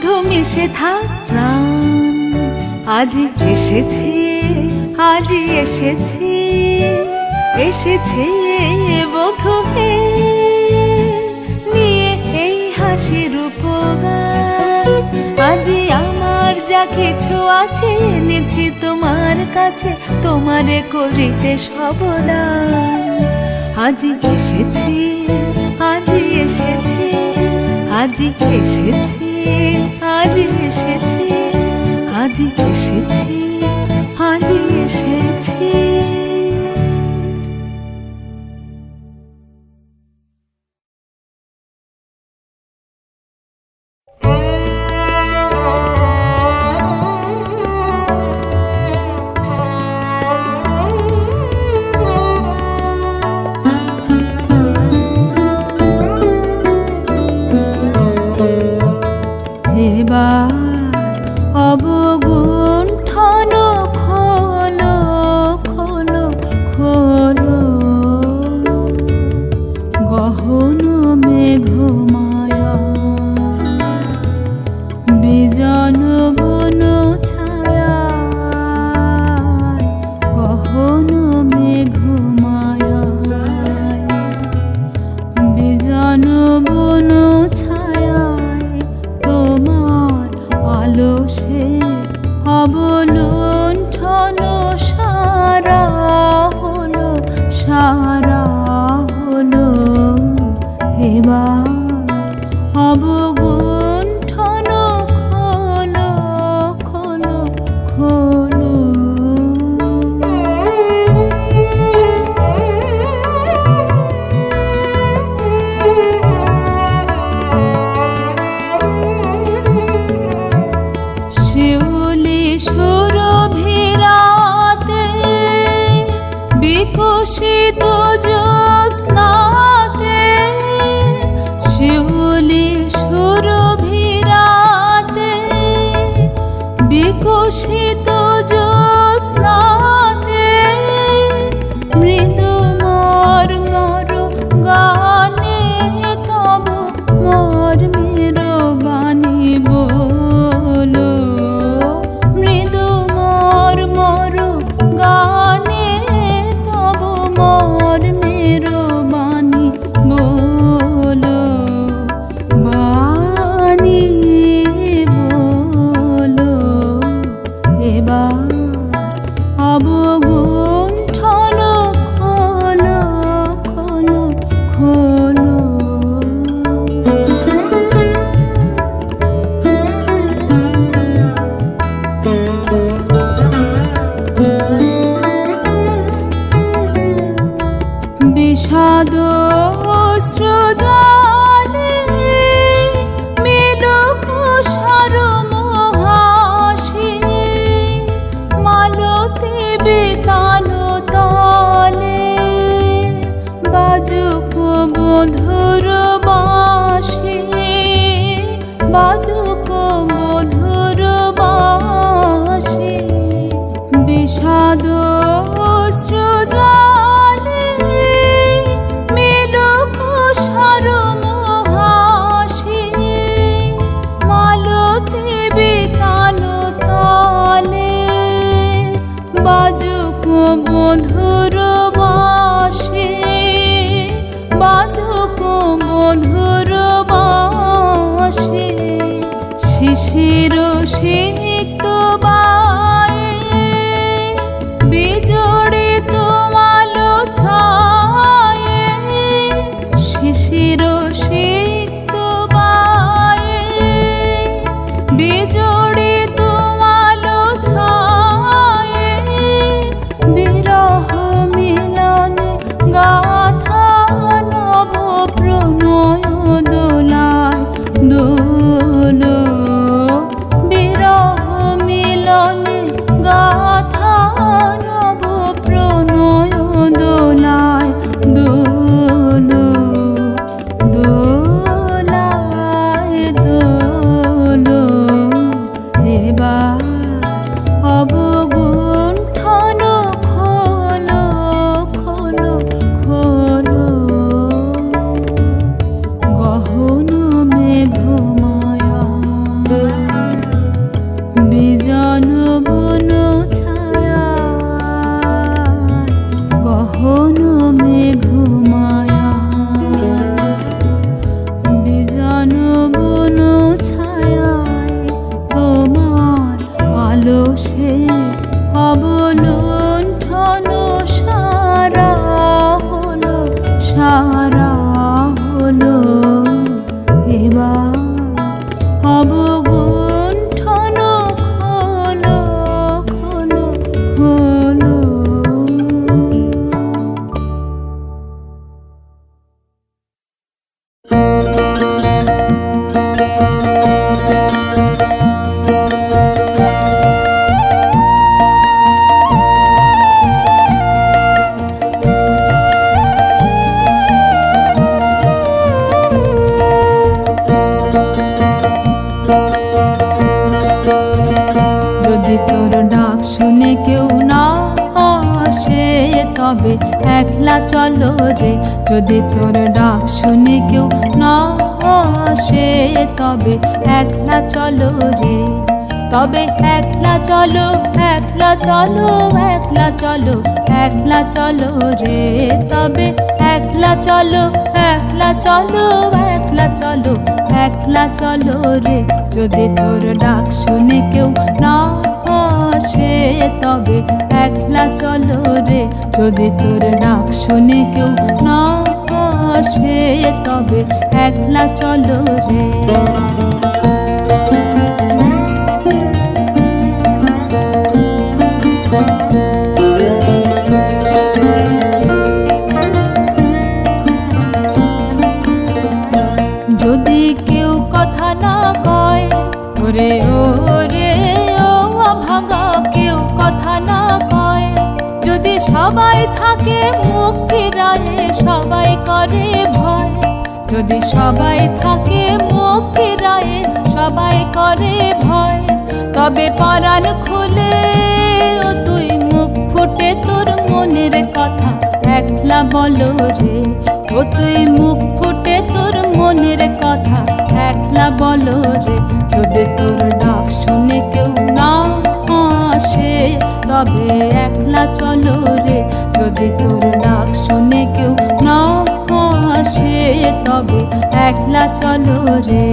Speaker 1: শুধু মিশে থাক প্রাণ। আজি এসেছে, আজি এসেছে, এসেছে বধূ হে, নিয়ে এই হাসির উপহার। আজি আমার যা কিছু আছে এনেছি তোমার কাছে, তোমারে করিতে সবদান। আজি এসেছি, আজি এসেছি, আজি এসেছি, আজি এসেছি, আজি এসেছি, আজি এসেছি। এবার অবগুণ্ঠন খোলো, খোলো, খোলো, গহন মেঘমায়া, বিজন বন ছায়া, গহন মেঘমায়া, বিজন বন ছায়া, তোমার আলোসে অবলুণ্ঠন সারা হলো, সারা হলো। এবার অবগুণ্ঠন খোলো, খোলো, খোলো। সুরভিরাতে বিকশিত জ্যোৎস্নাতে, শিউলি সুরভিরাতে বিকশিত জ্যোৎস্নাতে, মৃদু মর্মর গানে তব মর্মের বাণী বলো, মৃদু মর্মর গানে তব মর্মের বাণী বলো, বাণী বলো। এবার অবগুণ্ঠন খোলো, খোলো, খোলো। বিষাদ অশ্রুজলে মেলক সরমহাসি, মালতী বেতান তলে বাজুক মধুর বাঁশি, বাজুক মধুর বাঁশি। বিষাদ অশ্রুজলে মেলক সরমহাসি, মালতী বেতান তলে বাজুক মধুর বাঁশি, বাজুক মধুর বাঁশি। শিশির সিক্ত বায়ে বিজড়িত আলো ছায়ে, শিশির সিক্ত বায়ে বিজড়িত আলো ছায়ে, বিরহ মিলনে গাথা নব প্রণয় দোলায় দোলো, বিরহ মিলনে গাথা নব প্রণয় দোলায় দোলো, দোলায় দোলো। এবার অবগুণ্ঠন খোলো, খোলো, খোলো, গহন মেঘমায়া। একলা চলো রে, যদি তোর ডাক শুনে কেউ না আসে, তবে একলা চলো রে, তবে একলা চলো, একলা চলো, একলা চলো, একলা চলো রে, তবে একলা চলো, একলা চলো, একলা চলো, একলা চলো রে, যদি তোর ডাক শুনে কেউ না আসে, তবে একলা চলো রে, যদি তোর ডাক শুনে কেউ না আসে, তবে একলা চলো রে। যদি কেউ কথা না কয়, ওরে ওরে ও ভাঙা, কেউ কথা না কয়, যদি সবাই থাকে মুখ ফিরায়ে, সবাই করে ভয়, যদি সবাই থাকে মুখ ফিরায়ে, সবাই করে ভয়, তবে পরাণ খুলে ও তুই মুখ ফুটে তোর মনের কথা একলা বলো রে, ও তুই মুখ ফুটে তোর মনের কথা একলা বলো রে, যদি তোর ডাক শুনে কেউ না আসে, তবে একলা চলো রে, যদি তোর ডাক শুনে কেউ না আসে, তবে একলা চলো রে।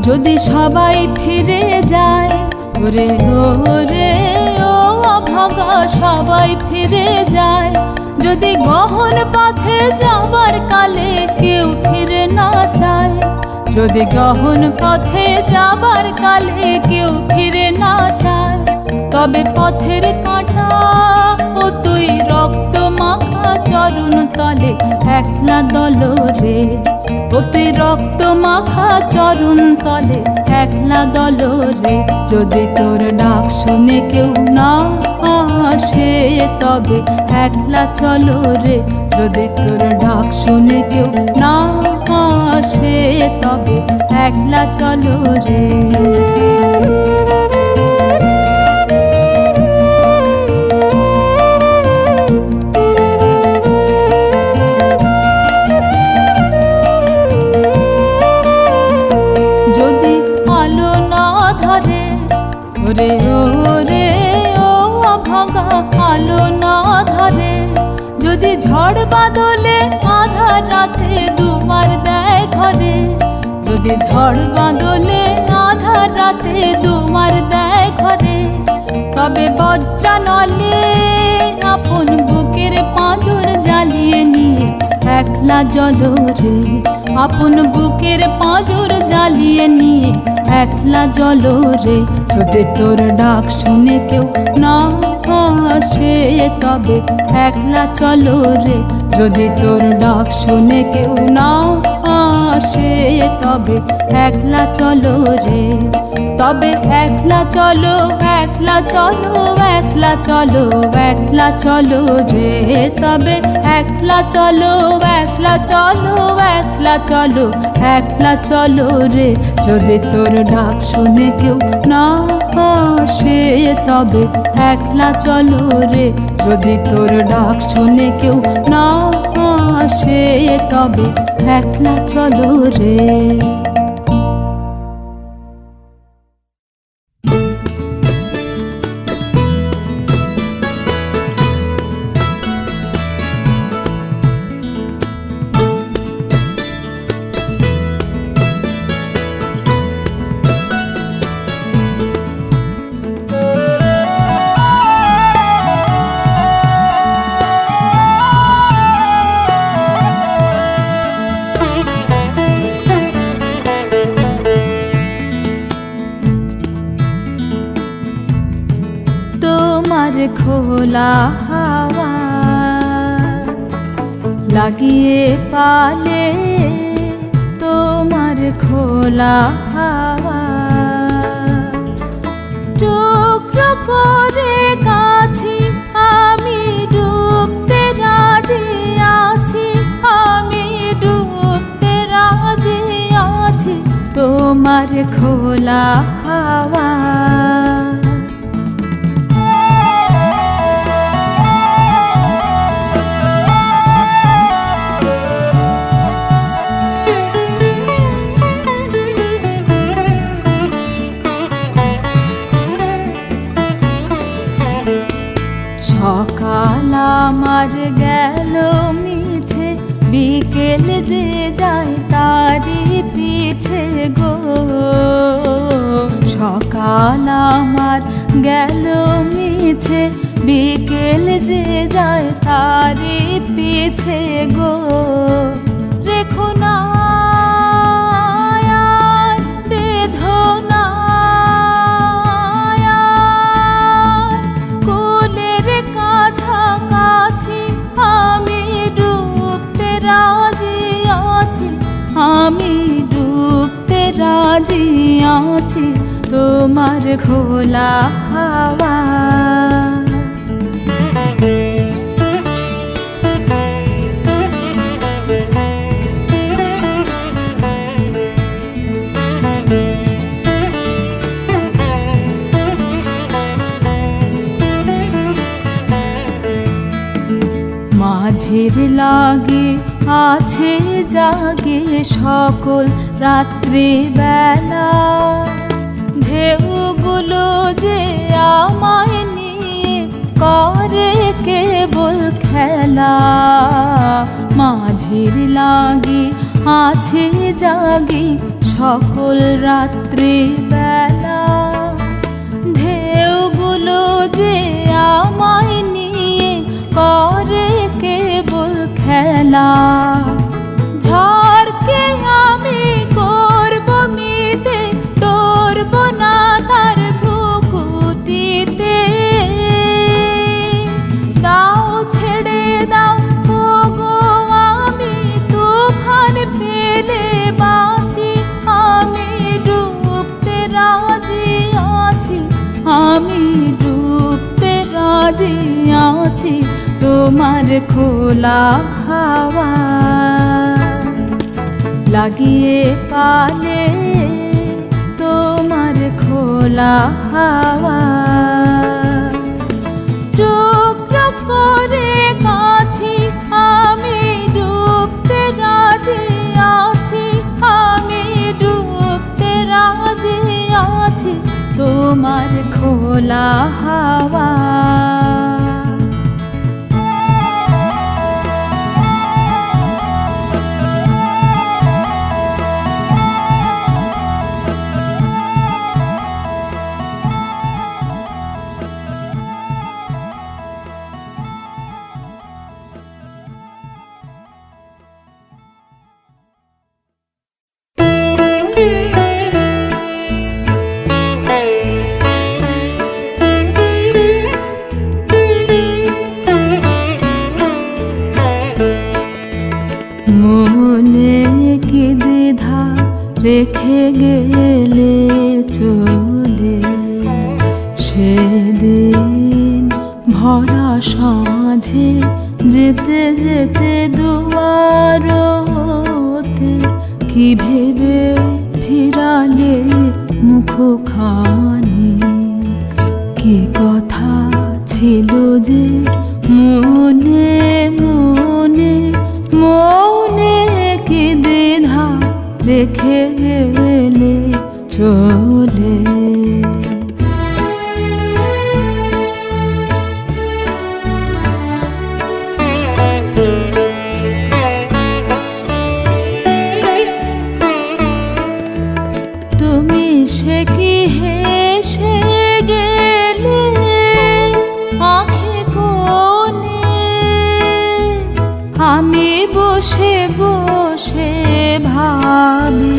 Speaker 1: যদি সবাই ফিরে যায়, ওরে ওরে ও ভাগা, সবাই ফিরে যায়, যদি গহন পথে যাবার কালে কেউ ফিরে না চায়, যদি গহন পথে যাবার কালে কেউ ফিরে না চায়, তবে পথের কাঁটা ও তুই রক্ত মাখা চরণ তলে একলা দলো রে, ও তুই রক্ত মাখা চরণ তলে একলা দলো রে, যদি তোর ডাক শুনে কেউ না আসে, তবে একলা চলো রে, যদি তোর ডাক শুনে কেউ না আসে, তবে একলা চলো রে। যদি আলো না ধরে, ওরে ওরে ও ভাঙা, আলো না ধরে, যদি ঝড় বাদলে আধার রাতে দুয়ার দেয় ঘরে, যদি ঝড় বাদলে আধার রাতে দুয়ার দেয় ঘরে, তবে বজ্রা নলে আপন বুকের পাঁজর জ্বালিয়ে নিয়ে একলা জ্বলো রে, আপন বুকের পাঁজর জ্বালিয়ে নিয়ে একলা জ্বলো রে, যদি তোর ডাক শুনে কেউ না আসে, তবে একলা চলো রে, যদি তোর ডাক শুনে কেউ না আসে, তবে একলা চলো রে, তবে একলা চলো, একলা চলো, একলা চলো, একলা চলো রে, তবে একলা চলো, একলা চলো, একলা চলো, একলা চলো রে, যদি তোর ডাক শুনে কেউ না আসে, তবে একলা চলো রে, যদি তোর ডাক শুনে কেউ না আসে, তবে একলা চলো রে। খোলা হাওয়া লাগিয়ে পালে, তোমার খোলা হাওয়া টুকরো করে কাছি, আমি ডুবতে রাজি আছি, আমি ডুবতে রাজি তোমার খোলা হাওয়া। সকাল আমার গেল মিছে, বিকেল যে যায় তারি পিছে গো। সকাল আমার গেল মিছে, বিকেল যে যায় তারি পিছে গো। রেখো না আর বেদনা, কোলের কাছাকাছি আমি ডুবতে রাজি আছি, আমি ডুবতে রাজি আছি তোমার খোলা হাওয়া। মাঝির লাগে আছে জাগে সকল রাত্রি বেলা, ঢেউগুলো যে আমায় নিয়ে করে কেবল খেলা। মাঝির লাগি আছে জাগি সকল রাত্রি বেলা, ঢেউগুলো যে আমায় নিয়ে করে কেবল খেলা। ঝড়কে আমি করব মিতে, ডরব না তার ভ্রুকুটিতে। দাও ছেড়ে দাও ওগো আমি তুফান পেলে বাঁচি, আমি ডুবতে রাজি আছি, আমি ডুবতে রাজি আছি তোমার খোলা হাওয়া। লাগিয়ে পালে তোমার খোলা হাওয়া, টুকরো করে কাছি আমি ডুবতে রাজি আছি, আমি ডুবতে রাজি আছি তোমার খোলা হাওয়া। মনে কি দ্বিধা রেখে গেলে চলে, সেদিন ভরা সাঁঝে যেতে যেতে দুয়ারতে কি ভেবে ফিরালে মুখখানি। কি কথা ছিল যে মনে মনে, মনে কি দ্বিধা রেখে গেলে চলে। তুমি সে কি হেসে গেলে আঁখি কোণে, আমি বসে বসে ভাবি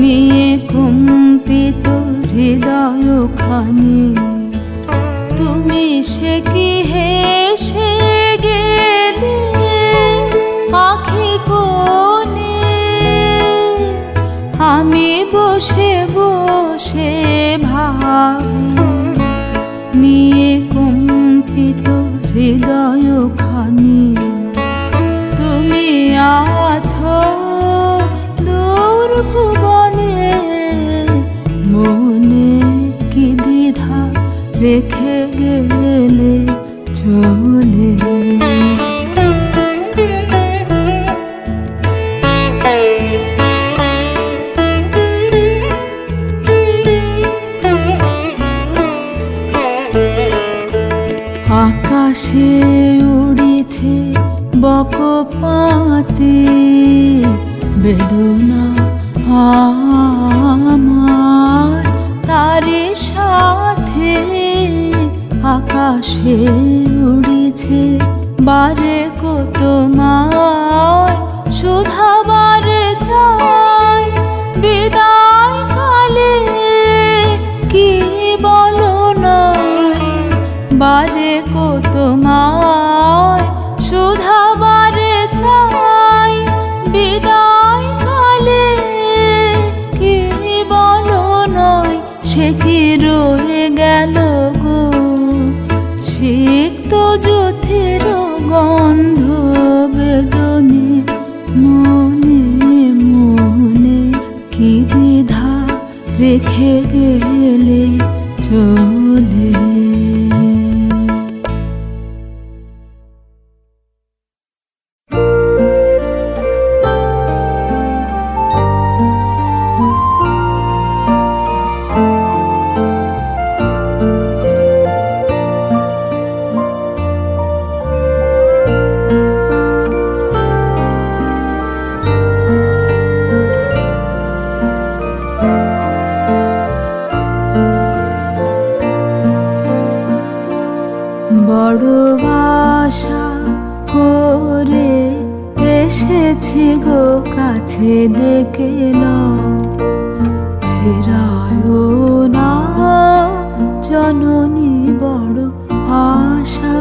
Speaker 1: নিয়ে কম্পিত হৃদয়খানি। তুমি সে কি হেসে গেলে আঁখি কোণে, আমি বসে বসে ভাবি নিয়ে কম্পিত হৃদয়খানি। তুমি আছো দূর ভুবনে রেখে গেলে চলে। আকাশে উড়িছে বকপাতে বেদনা আমার, তারে সাথে আকাশে উড়িছে বারে কত মায়, শুধাবারে চাই বিদায় কালে কি বলো নাই, বারে কত মায় শুধাবারে চাই বিদায় কালে কি বলো নয়। সে কি রয়ে গেল গো সিক্ত যুথের গন্ধ বেদনে মনে মনে, কি দ্বিধা রেখে গেলে চলে। বড় আশা করে এসেছি গো কাছে ডেকে নাও, ফেরায়ও না জননী। বড় আশা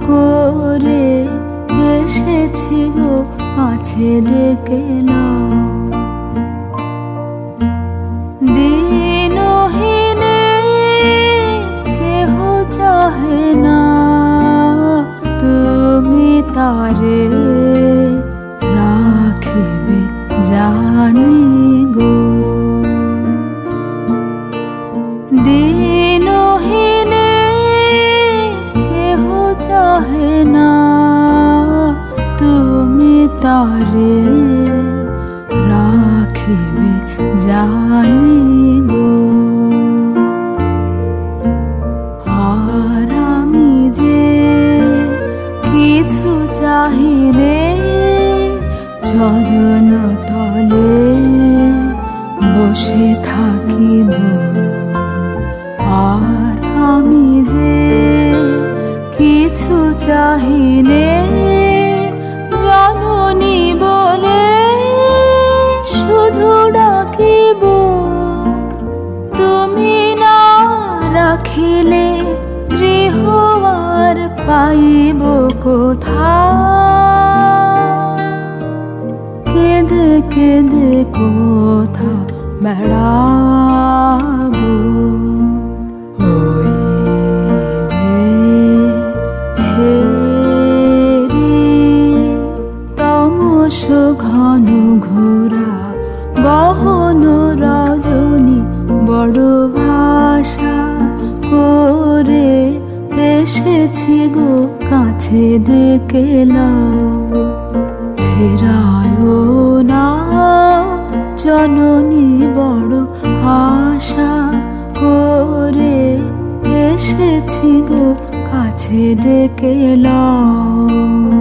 Speaker 1: করে এসেছি গো কাছে ডেকে নাও। দিনহীনে কেহ চাহে না তুমি তারে রাখিবে জানি গো। দিনহীনে কেহ চাহে না তুমি তারে রাখিবে জানি গো। আর আমি যে কিছু চাহিলে চরণ তলে বসে থাকিব। আর আমি যে কিছু চাহিলে জননী বলে শুধু ডাকিব। তুমি না রাখিলে গৃহ আর পাইব কোথায়, কেঁদে কেঁদে কোথা বেড়াবো। ওই যে হেরি তমস ঘন ঘোরা গহন রজনী, বড় ভাষা করে এসেছি গো কাছে ডেকে নাও। ফেরায়ও না জননী, বড় আশা করে এসেছি গো কাছে ডেকে নাও।